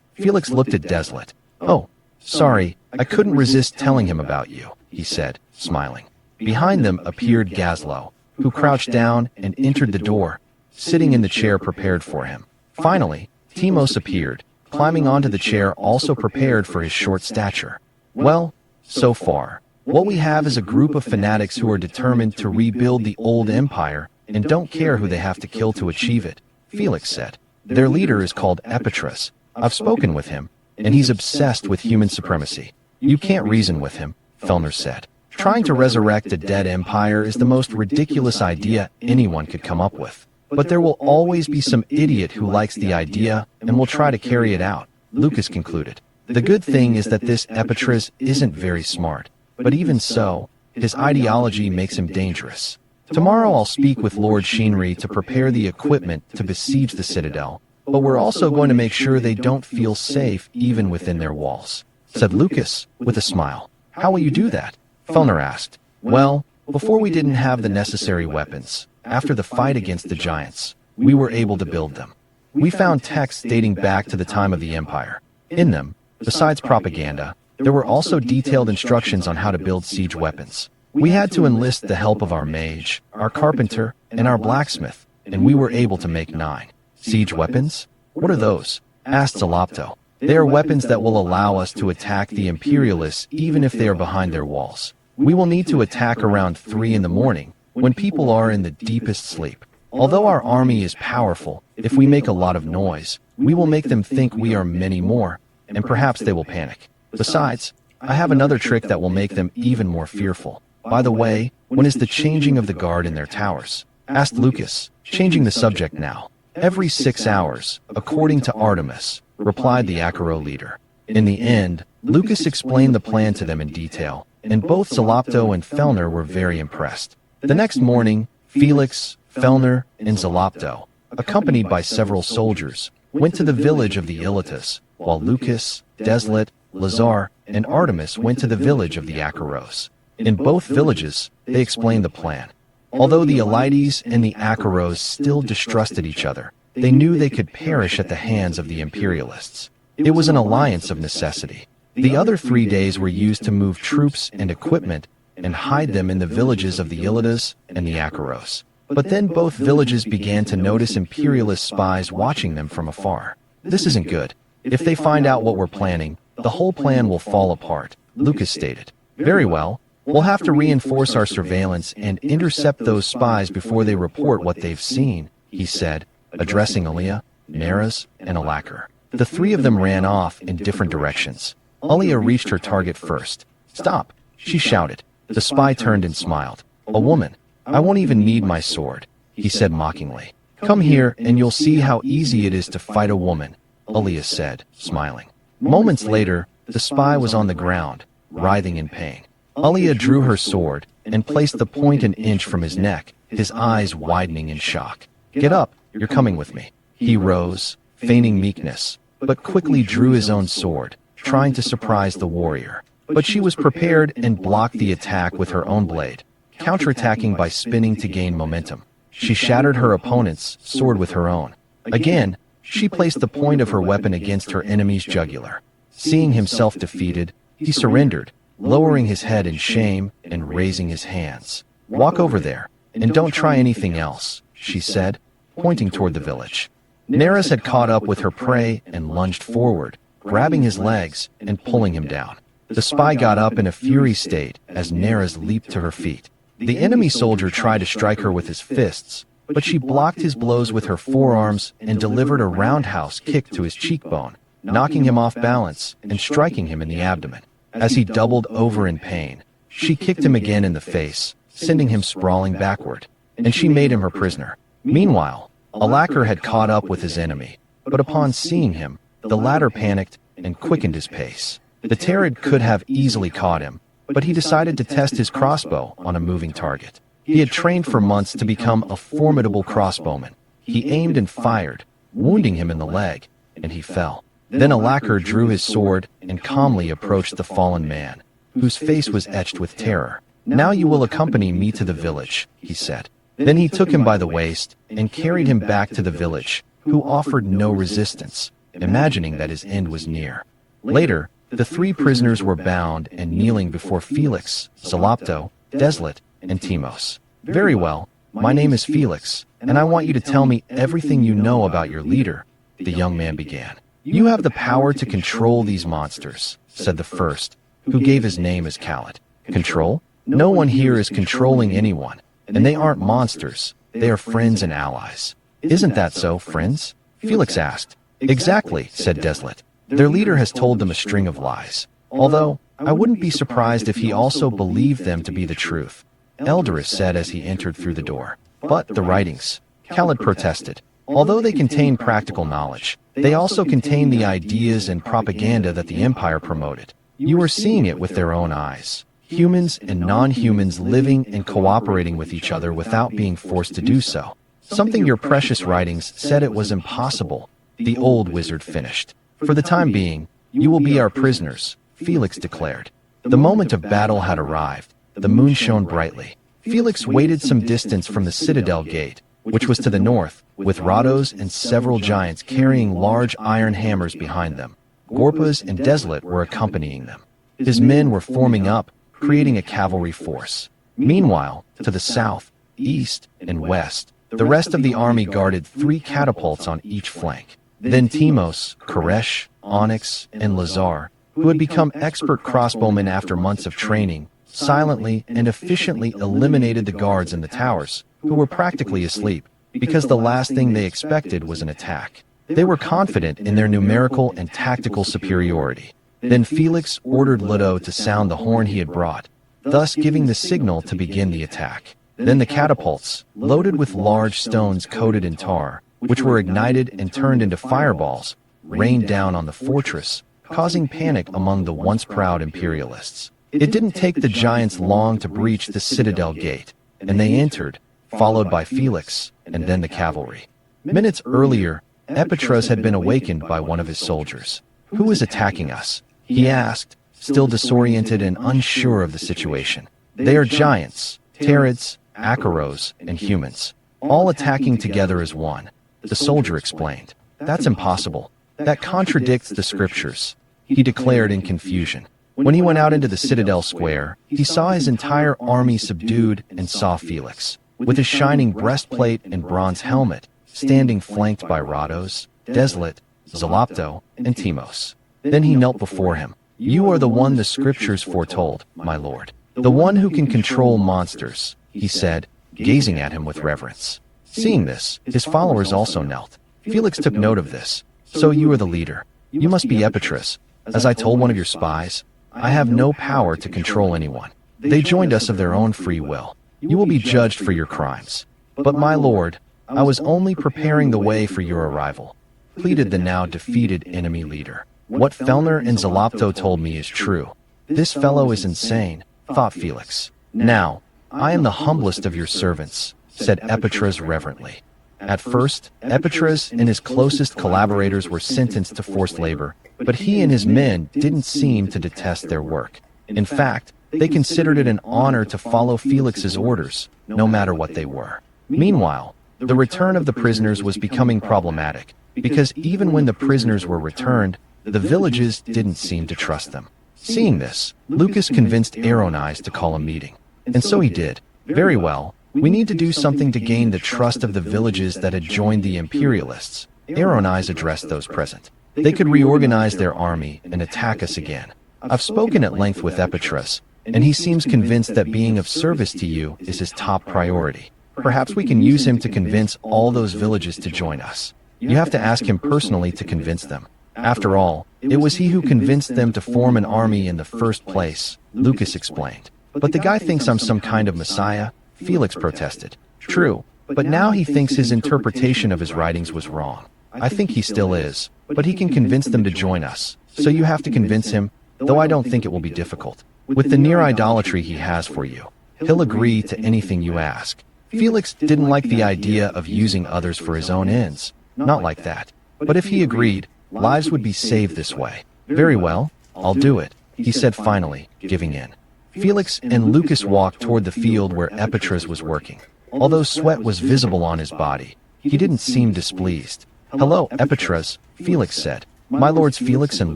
Felix looked at Desolate. Oh, sorry, I couldn't resist telling him about you, he said, smiling. Behind them appeared Gazlo, who crouched down and entered the door, sitting in the chair prepared for him. Finally, Timos appeared, climbing onto the chair also prepared for his short stature. Well, so far, what we have is a group of fanatics who are determined to rebuild the old empire and don't care who they have to kill to achieve it, Felix said. Their leader is called Epitras. I've spoken with him, and he's obsessed with human supremacy. You can't reason with him, Fellner said. Trying to resurrect a dead empire is the most ridiculous idea anyone could come up with. But there will always be some idiot who likes the idea and will try to carry it out, Lucas concluded. The good thing is that this Epitras isn't very smart, but even so, his ideology makes him dangerous. Tomorrow I'll speak with Lord Shinri to prepare the equipment to besiege the citadel, but we're also going to make sure they don't feel safe even within their walls, said Lucas, with a smile. How will you do that? Fellner asked. Well, before we didn't have the necessary weapons. After the fight against the giants, we were able to build them. We found texts dating back to the time of the Empire. In them, besides propaganda, there were also detailed instructions on how to build siege weapons. We had to enlist the help of our mage, our carpenter, and our blacksmith, and we were able to make 9. Siege weapons? What are those? Asked Zalopto. They are weapons that will allow us to attack the Imperialists even if they are behind their walls. We will need to attack around 3 in the morning, when people are in the deepest sleep. Although our army is powerful, if we make a lot of noise, we will make them think we are many more, and perhaps they will panic. Besides, I have another trick that will make them even more fearful. By the way, when is the changing of the guard in their towers? Asked Lucas, changing the subject now. Every 6 hours, according to Artemis, replied the Achero leader. In the end, Lucas explained the plan to them in detail, and both Zalopto and Fellner were very impressed. The next morning, Felix, Fellner, and Zalopto, accompanied by several soldiers, went to the village of the Ilitas, while Lucas, Desolate, Lazar, and Artemis went to the village of the Acheros. In both villages, they explained the plan. Although the Elites and the Acheros still distrusted each other, they knew they could perish at the hands of the Imperialists. It was an alliance of necessity. The other 3 days were used to move troops and equipment and hide them in the villages of the Ilidas and the Acheros. But then both villages began to notice imperialist spies watching them from afar. This isn't good. If they find out what we're planning, the whole plan will fall apart, Lucas stated. Very well. We'll have to reinforce our surveillance and intercept those spies before they report what they've seen, he said, addressing Alia, Neras, and Alakar. The three of them ran off in different directions. Alia reached her target first. Stop, she shouted. The spy turned and smiled. A woman. I won't even need my sword, he said mockingly. Come here and you'll see how easy it is to fight a woman, Alia said, smiling. Moments later, the spy was on the ground, writhing in pain. Alia drew her sword and placed the point an inch from his neck, his eyes widening in shock. Get up, you're coming with me. He rose, feigning meekness, but quickly drew his own sword, trying to surprise the warrior. But she was prepared and blocked the attack with her own blade, counterattacking by spinning to gain momentum. She shattered her opponent's sword with her own. Again, she placed the point of her weapon against her enemy's jugular. Seeing himself defeated, he surrendered, lowering his head in shame and raising his hands. Walk over there, and don't try anything else, she said, pointing toward the village. Neras had caught up with her prey and lunged forward, grabbing his legs and pulling him down. The spy got up in a fury state as Neras leaped to her feet. The enemy soldier tried to strike her with his fists, but she blocked his blows with her forearms and delivered a roundhouse kick to his cheekbone, knocking him off balance and striking him in the abdomen. As he doubled over in pain, she kicked him again in the face, sending him sprawling backward, and she made him her prisoner. Meanwhile, Alakar had caught up with his enemy, but upon seeing him, the latter panicked and quickened his pace. The Terrid could have easily caught him, but he decided to test his crossbow on a moving target. He had trained for months to become a formidable crossbowman. He aimed and fired, wounding him in the leg, and he fell. Then Alakar drew his sword and calmly approached the fallen man, whose face was etched with terror. Now you will accompany me to the village, he said. Then he took him by the waist and carried him back to the village, who offered no resistance, imagining that his end was near. Later, the three prisoners were bound and kneeling before Felix, Zalopto, Deslet, and Timos. Very well, my name is Felix, and I want you to tell me everything you know about your leader, the young man began. You have the power to control these monsters, said the first, who gave his name as Khaled. Control? No one here is controlling anyone, and they aren't monsters, they are friends and allies. Isn't that so, friends? Felix asked. Exactly, said Deslet. Their leader has told them a string of lies, although I wouldn't be surprised if he also believed them to be the truth, Eldaris said as he entered through the door. But the writings, Khaled protested. Although they contain practical knowledge, they also contain the ideas and propaganda that the Empire promoted. You are seeing it with their own eyes. Humans and non-humans living and cooperating with each other without being forced to do so. Something your precious writings said it was impossible, the old wizard finished. For the time being, you will be our prisoners, Felix declared. The moment of battle had arrived. The moon shone brightly. Felix waited some distance from the citadel gate, which was to the north, with Rados and several giants carrying large iron hammers behind them. Gorpas and Deslet were accompanying them. His men were forming up, creating a cavalry force. Meanwhile, to the south, east, and west, the rest of the army guarded 3 catapults on each flank. Then Timos, Koresh, Onyx, and Lazar, who had become expert crossbowmen after months of training, silently and efficiently eliminated the guards in the towers, who were practically asleep, because the last thing they expected was an attack. They were confident in their numerical and tactical superiority. Then Felix ordered Ludo to sound the horn he had brought, thus giving the signal to begin the attack. Then the catapults, loaded with large stones coated in tar, which were ignited and turned into fireballs, rained down on the fortress, causing panic among the once proud imperialists. It didn't take the giants long to breach the citadel gate, and they entered, followed by Felix, and then the cavalry. Minutes earlier, Epitros had been awakened by one of his soldiers. Who is attacking us? He asked, still disoriented and unsure of the situation. They are giants, Terrids, Acheros, and humans, all attacking together as one, the soldier explained. That's impossible. That contradicts the scriptures, he declared in confusion. When he went out into the citadel square, he saw his entire army subdued and saw Felix, with his shining breastplate and bronze helmet, standing flanked by Rhodos, Desolate, Zalopto, and Timos. Then he knelt before him. "You are the one the scriptures foretold, my lord. The one who can control monsters," he said, gazing at him with reverence. Seeing this, his followers also knelt. Felix took note of this. "So you are the leader. You must be Epicurus. As I told one of your spies, I have no power to control anyone. They joined us of their own free will. You will be judged for your crimes. But my lord, I was only preparing the way for your arrival," pleaded the now defeated enemy leader. "What Fellner and Zalopto told me is true. This fellow is insane," thought Felix. "Now, I am the humblest of your servants," said Epicurus reverently. At first, Epicurus and his closest collaborators were sentenced to forced labor, but he and his men didn't seem to detest their work. In fact, they considered it an honor to follow Felix's orders, no matter what they were. Meanwhile, the return of the prisoners was becoming problematic, because even when the prisoners were returned, the villages didn't seem to trust them. Seeing this, Lucas convinced Aeronais to call a meeting. And so he did. "Very well, we need to do something to gain the trust of the villages that had joined the Imperialists." Aeronais addressed those present. "They could reorganize their army and attack us again. I've spoken at length with Epicurus, and he seems convinced that being of service to you is his top priority. Perhaps we can use him to convince all those villages to join us. You have to ask him personally to convince them. After all, it was he who convinced them to form an army in the first place," Lucas explained. "But the guy thinks I'm some kind of messiah," Felix protested. "True, but now he thinks his interpretation of his writings was wrong. I think he still is, but he can convince them to join us. So you have to convince him, though I don't think it will be difficult. With the near idolatry he has for you, he'll agree to anything you ask." Felix didn't like the idea of using others for his own ends. Not like that. But if he agreed, lives would be saved this way. "Very well, I'll do it," he said finally, giving in. Felix and Lucas walked toward the field where Epicurus was working. Although sweat was visible on his body, he didn't seem displeased. "Hello, Epicurus," Felix said. "My lords Felix and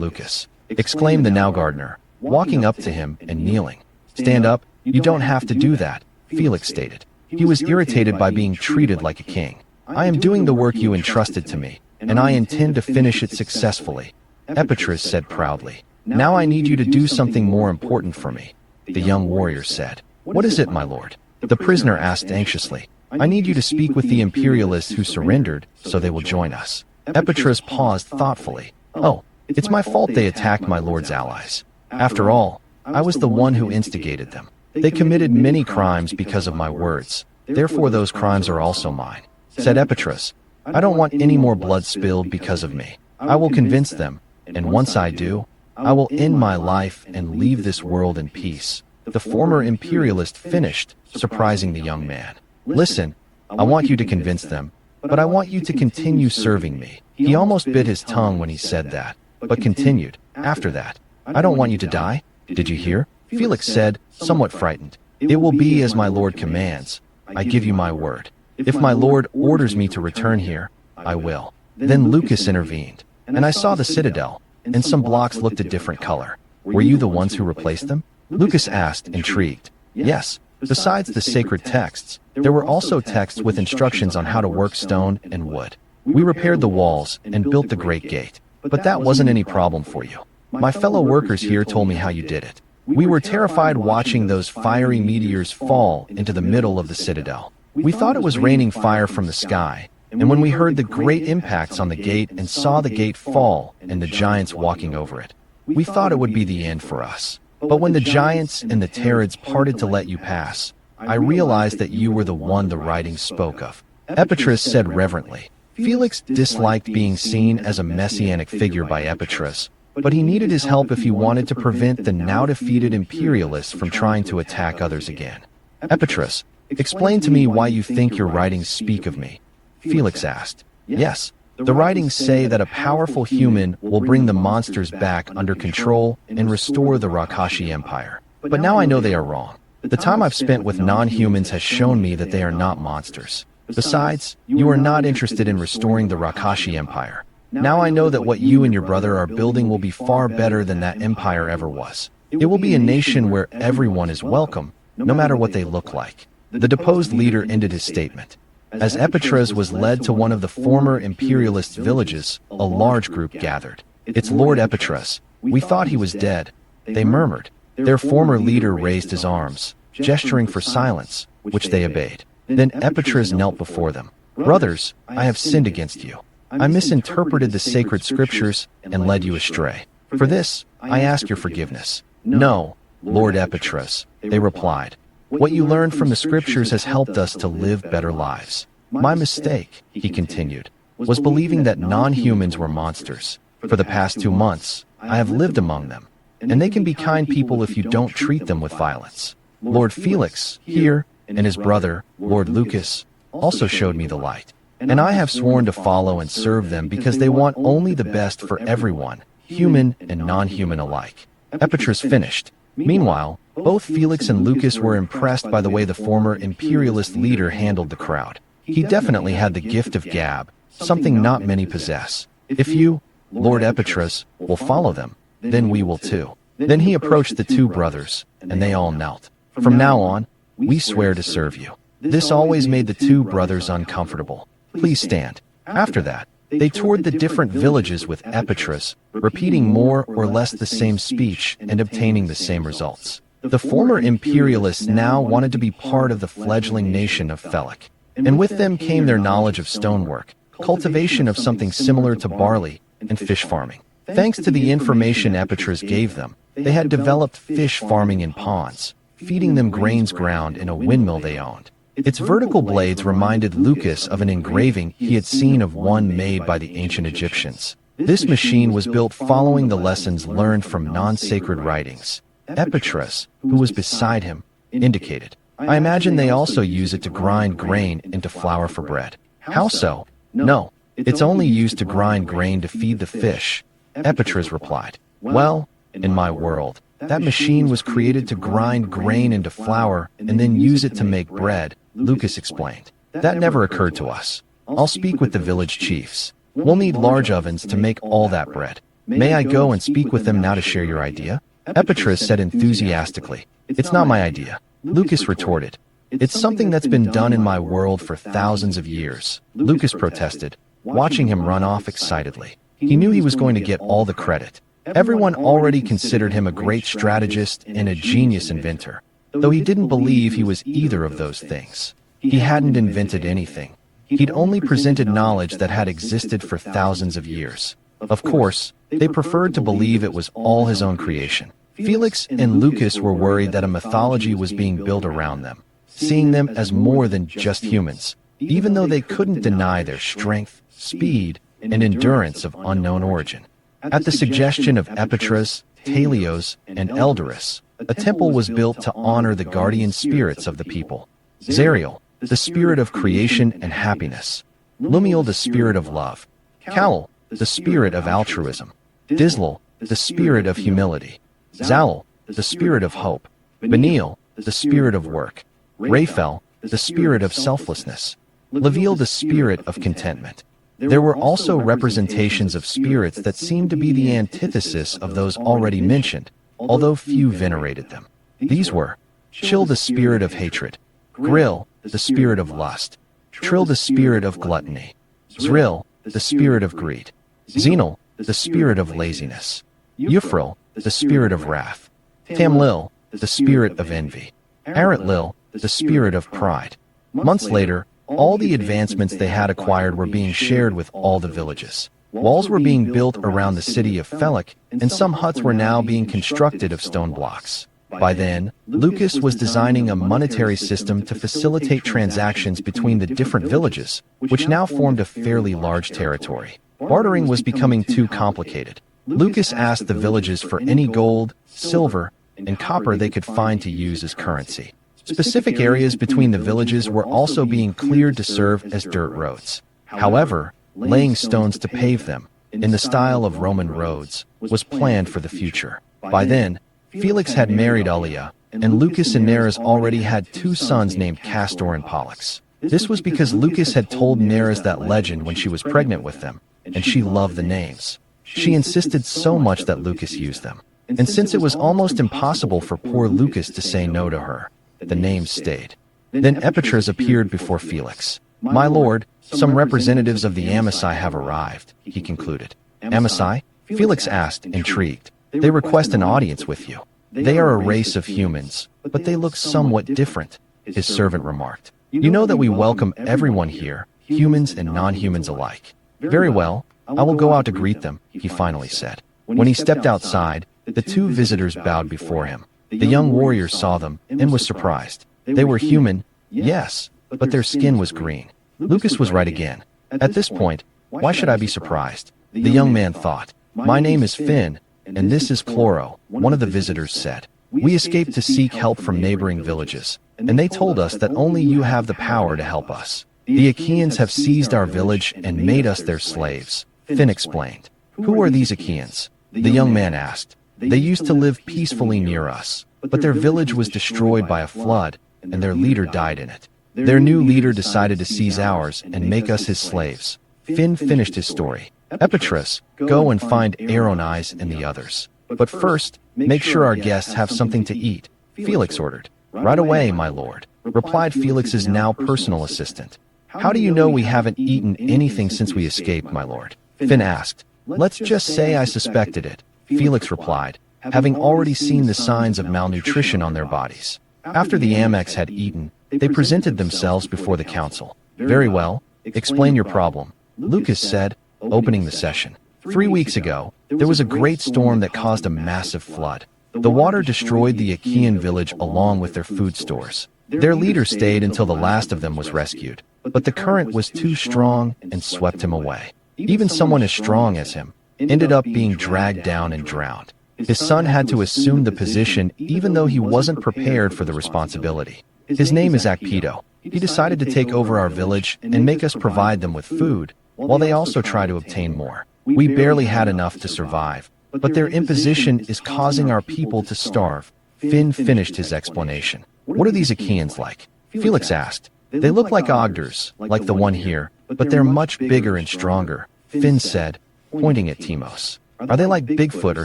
Lucas," exclaimed the now gardener, walking up to him and kneeling. "Stand up, you don't have to do that," Felix stated. He was irritated by being treated like a king. "I am doing the work you entrusted to me, and I intend to finish it successfully," Epicurus said proudly. "Now I need you to do something more important for me," the young warrior said. "What is it, my lord?" the prisoner asked anxiously. "I need you to speak with the Imperialists who surrendered, so they will join us." Epicurus paused thoughtfully. "Oh, it's my fault they attacked my lord's allies. After all, I was the one who instigated them. They committed many crimes because of my words. Therefore those crimes are also mine," said Epicurus. "I don't want any more blood spilled because of me. I will convince them, and once I do, I will end my life and leave this world in peace," the former imperialist finished, surprising the young man. "Listen, I want you to convince them, but I want you to continue serving me." He almost bit his tongue when he said that, but continued, "After that, I don't want you to die. Did you hear?" Felix said, somewhat frightened. "It will be as my lord commands. I give you my word. If my lord orders me to return here, I will." Then Lucas intervened. "And I saw the citadel, and some blocks looked a different color. Were you the ones who replaced them?" Lucas asked, intrigued. "Yes. Besides the sacred texts, there were also texts with instructions on how to work stone and wood. We repaired the walls and built the great gate. But that wasn't any problem for you. My fellow workers here told me how you did it. We were terrified watching those fiery meteors fall into the middle of the citadel. We thought it was raining fire from the sky, and when we heard the great impacts on the gate and saw the gate fall and the giants walking over it, we thought it would be the end for us. But when the giants and the Terrids parted to let you pass, I realized that you were the one the writings spoke of," Epicurus said reverently. Felix disliked being seen as a messianic figure by Epicurus, but he needed his help if he wanted to prevent the now defeated imperialists from trying to attack others again. "Epicurus, explain to me why you think your writings speak of me," Felix asked. "Yes, the writings say that a powerful human will bring the monsters back under control and restore the Rakashi Empire. But now I know they are wrong. The time I've spent with non-humans has shown me that they are not monsters. Besides, you are not interested in restoring the Rakashi Empire. Now I know that what you and your brother are building will be far better than that empire ever was. It will be a nation where everyone is welcome, no matter what they look like. The deposed leader ended his statement. As Epitres was led to one of the former imperialist villages, a large group gathered. "It's Lord Epitres. We thought he was dead," they murmured. Their former leader raised his arms, gesturing for silence, which they obeyed. Then Epitres knelt before them. "Brothers, I have sinned against you. I misinterpreted the sacred scriptures and led you astray. For this, I ask your forgiveness." "No, Lord Epitres," they replied. "What you learned from the scriptures has helped us to live better lives. My mistake," he continued, "was believing that non-humans were monsters. For the past 2 months, I have lived among them, and they can be kind people if you don't treat them with violence. Lord Felix, here, and his brother, Lord Lucas, also showed me the light. And I have sworn to follow and serve them because they want only the best for everyone, human and non-human alike." Epitres finished. Meanwhile, both Felix and Lucas were impressed by the way the former imperialist leader handled the crowd. He definitely had the gift of gab, something not many possess. "If you, Lord Epitres, will follow them, then we will too." Then he approached the two brothers, and they all knelt. "From now on, we swear to serve you." This always made the two brothers uncomfortable. "Please stand." After that, they toured the different villages with Epitres, repeating more or less the same speech and obtaining the same results. The former imperialists now wanted to be part of the fledgling nation of Felek, and with them came their knowledge of stonework, cultivation of something similar to barley, and fish farming. Thanks to the information Epitres gave them, they had developed fish farming in ponds, feeding them grains ground in a windmill they owned. Its vertical blades reminded Lucas of an engraving he had seen of one made by the ancient Egyptians. This machine was built following the lessons learned from non-sacred writings. Epitres, who was beside him, indicated, "I imagine they also use it to grind grain into flour for bread." "How so?" "No, it's only used to grind grain to feed the fish," Epitres replied. "Well, in my world, that machine was created to grind grain into flour and then use it to make bread," Lucas explained. "That never occurred to us. I'll speak with the village chiefs. We'll need large ovens to make all that bread. May I go and speak with them now to share your idea?" Epitres said enthusiastically. "It's not my idea," Lucas retorted. "It's something that's been done in my world for thousands of years," Lucas protested, watching him run off excitedly. He knew he was going to get all the credit. Everyone already considered him a great strategist and a genius inventor, though he didn't believe he was either of those things. He hadn't invented anything. He'd only presented knowledge that had existed for thousands of years. Of course, they preferred to believe it was all his own creation. Felix and Lucas were worried that a mythology was being built around them, seeing them as more than just humans, even though they couldn't deny their strength, speed, and endurance of unknown origin. At the suggestion of Epitres, Talios, and Eldoris, a temple was built to honor the guardian spirits of the people. Zariel, the spirit of creation and happiness. Lumiel, the spirit of love. Kal, the spirit of altruism. Dislel, the spirit of humility. Zalel, the spirit of hope. Beniel, the spirit of work. Raphael, the spirit of selflessness. Leviel, the spirit of contentment. There were also representations of spirits that seemed to be the antithesis of those already mentioned, although few venerated them. These were Chil, the spirit of hatred. Gril, the spirit of lust. Trill, the spirit of gluttony. Zril, the spirit of greed. Zenil, the spirit of laziness. Euphril, the spirit of wrath. Tamlil, the spirit of envy. Aratlil, the spirit of pride. Months later, all the advancements they had acquired were being shared with all the villages. Walls were being built around the city of Felek, and some huts were now being constructed of stone blocks. By then, Lucas was designing a monetary system to facilitate transactions between the different villages, which now formed a fairly large territory. Bartering was becoming too complicated. Lucas asked the villages for any gold, silver, and copper they could find to use as currency. Specific areas between the villages were also being cleared to serve as dirt roads. However, laying stones to pave them, in the style of Roman roads, was planned for the future. By then, Felix had married Alia, and Lucas and Neres already had 2 sons named Castor and Pollux. This was because Lucas had told Neres that legend when she was pregnant with them, and she loved the names. She insisted so much that Lucas used them. And since it was almost impossible for poor Lucas to say no to her, the names stayed. Then Epatres appeared before Felix. "My lord, some representatives of the Amyci have arrived," he concluded. "Amyci?" Felix asked, intrigued. "They request an audience with you. They are a race of humans, but they look somewhat different," his servant remarked. "You know that we welcome everyone here, humans and non-humans alike." "Very well, I will go out to greet them," he finally said. When he stepped outside, the two visitors bowed before him. The young warrior saw them and was surprised. They were human, yes, but their skin was green. Lucas was right again. At this point, why should I be surprised? The young man thought. "My name is Finn, and this is Chloro," one of the visitors said. "We escaped to seek help from neighboring villages, and they told us that only you have the power to help us. The Achaeans have seized our village and made us their slaves," Finn explained. "Who are these Achaeans?" the young man asked. "They used to live peacefully near us, but their village was destroyed by a flood, and their leader died in it. Their new leader decided to seize ours and make us his slaves." Finn finished his story. "Epatres, go and find Aeronais and the others. But first, make sure our guests have something to eat," Felix ordered. "Right away, my lord," replied Felix's now personal assistant. "How do you know we haven't eaten anything since we escaped, my lord?" Finn asked. "Let's just say I suspected it," Felix replied, having already seen the signs of malnutrition on their bodies. After the Amex had eaten, they presented themselves before the council. "Very well, explain your problem," Lucas said, opening the session. 3 weeks ago, there was a great storm that caused a massive flood. The water destroyed the Achaean village along with their food stores. Their leader stayed until the last of them was rescued, but the current was too strong and swept him away. Even someone as strong as him ended up being dragged down and drowned. His son had to assume the position even though he wasn't prepared for the responsibility. His name is Akpedo. He decided to take over our village and make us provide them with food, while they also try to obtain more. We barely had enough to survive, but their imposition is causing our people to starve. Finn finished his explanation. "What are these Achaeans like?" Felix asked. "They look like Ogders, like the one here, but they're much bigger and stronger," Finn said, pointing at Timos. "Are they like Bigfoot or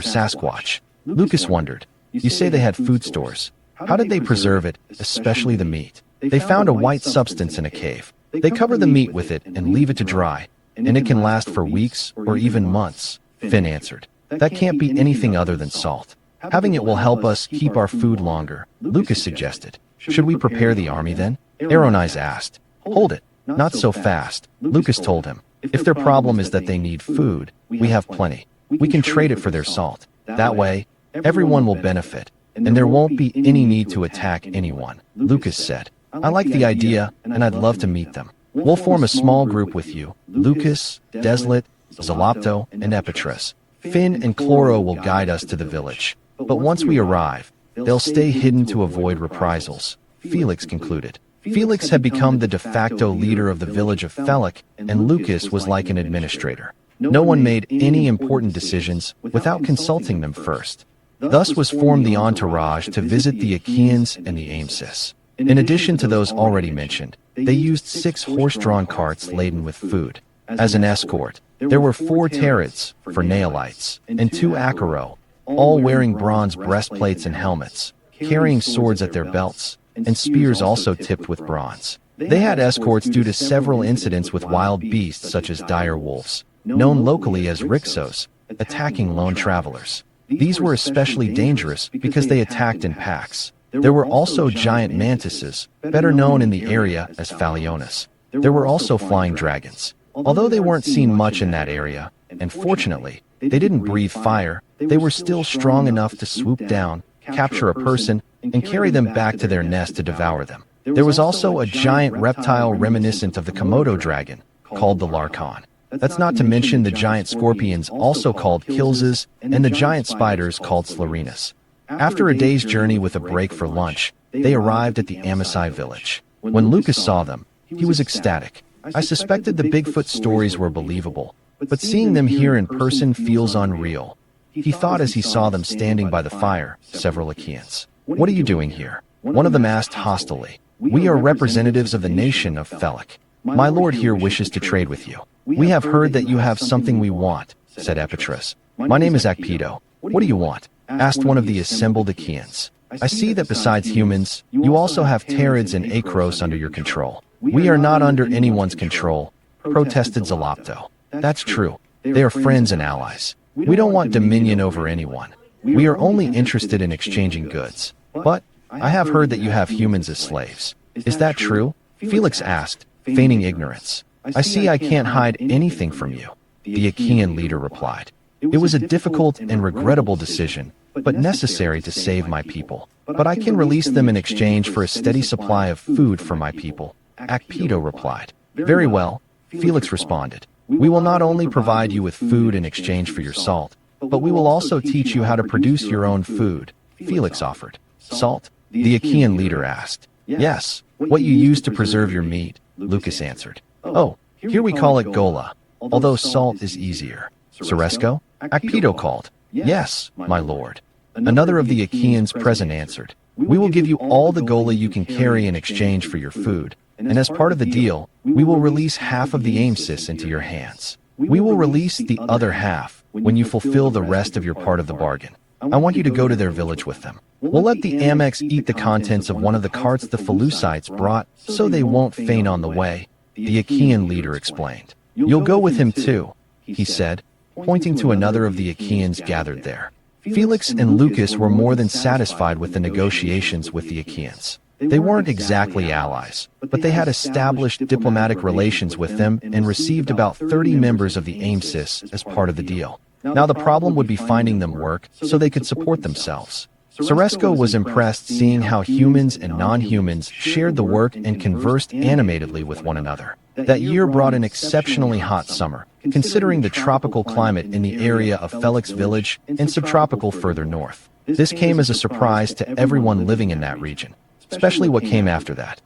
Sasquatch?" Lucas wondered. "You say they had food stores. How did they preserve it, especially the meat?" "They found a white substance in a cave. They cover the meat with it and leave it to dry, and it can last for weeks or even months," Finn answered. "That can't be anything other than salt. Having it will help us keep our food longer," Lucas suggested. "Should we prepare the army then?" Aeronais asked. "Hold it, not so fast," Lucas told him. "If their problem is that they need food, we have plenty. We can trade it for their salt. That way, everyone will benefit, and there won't be any need to attack anyone," Lucas said. "I like the idea, and I'd love to meet them. We'll form a small group with you, Lucas, Deslet, Zalopto, and Epatres. Finn and Chloro will guide us to the village. But once we arrive, they'll stay hidden to avoid reprisals," Felix concluded. Felix had become the de facto leader of the village of Felek, and Lucas was like an administrator. No one made any important decisions without consulting them first. Thus was formed the entourage to visit the Achaeans and the Amycis. In addition to those already mentioned, they used 6 horse-drawn carts laden with food. As an escort, there were 4 Terids, for Naolites, and 2 Acaro, all wearing bronze breastplates and helmets, carrying swords at their belts, and spears also tipped with bronze. They had escorts due to several incidents with wild beasts such as dire wolves, known locally as Rixos, attacking lone travelers. These were especially dangerous because they attacked in packs. There were also giant mantises, better known in the area as Phalionis. There were also flying dragons. Although they weren't seen much in that area, and fortunately, they didn't breathe fire, they were still strong enough to swoop down, capture a person, and carry them back to their nest to devour them. There was also a giant reptile reminiscent of the Komodo dragon, called the Larkon. That's not to mention the giant scorpions also called Kilzes, and the giant spiders called Slarinas. After a day's journey with a break for lunch, they arrived at the Amyci village. When Lucas saw them, he was ecstatic. I suspected the Bigfoot stories were believable, but seeing them here in person feels unreal. He thought as he saw them standing by the fire, several Achaeans. "What are you doing here?" One of them asked hostilely. "We are representatives of the nation of Felek. My lord here wishes to trade with you." "We have heard that you have something we want," said Epatres. "My name is Akpedo. What do you want?" asked one of the assembled Achaeans. I see that besides humans, you also have Terids and Acros under your control. We are not under anyone's control, protested Zalopto. That's true. They are friends and allies. We don't want dominion over anyone. We are only interested in exchanging goods. But I have heard that you have humans as slaves. Is that true? Felix asked, feigning ignorance. I see I can't hide anything from you, the Achaean leader replied. It was a difficult and regrettable decision, but necessary to save my people. But I can release them in exchange for a steady supply of food for my people, Akpedo replied. Very well, Felix responded. We will not only provide you with food in exchange for your salt, but we will also teach you how to produce your own food, Felix offered. Salt? The Achaean leader asked. Yes, what you use to preserve your meat, Lucas answered. Oh, here we call it gola, although salt is easier. Ceresco? Akpedo called. Yes, my lord. Another of the Achaeans present answered. We will give you all the gola you can carry in exchange for your food, and as part of the deal, we will release half of the Aemsis into your hands. We will release the other half when you fulfill the rest of your part of the bargain. I want you to go to their village with them. We'll let the Amex eat the contents of one of the carts the Phalusites brought so they won't faint on the way, the Achaean leader explained. You'll go with him too, he said, pointing to another of the Achaeans gathered there. Felix and Lucas were more than satisfied with the negotiations with the Achaeans. They weren't exactly allies, but they had established diplomatic relations with them and received about 30 members of the Aemsis as part of the deal. Now the problem would be finding them work so they could support themselves. Ceresco was impressed seeing how humans and non-humans shared the work and conversed animatedly with one another. That year brought an exceptionally hot summer, considering the tropical climate in the area of Felix Village and subtropical further north. This came as a surprise to everyone living in that region, especially what came after that.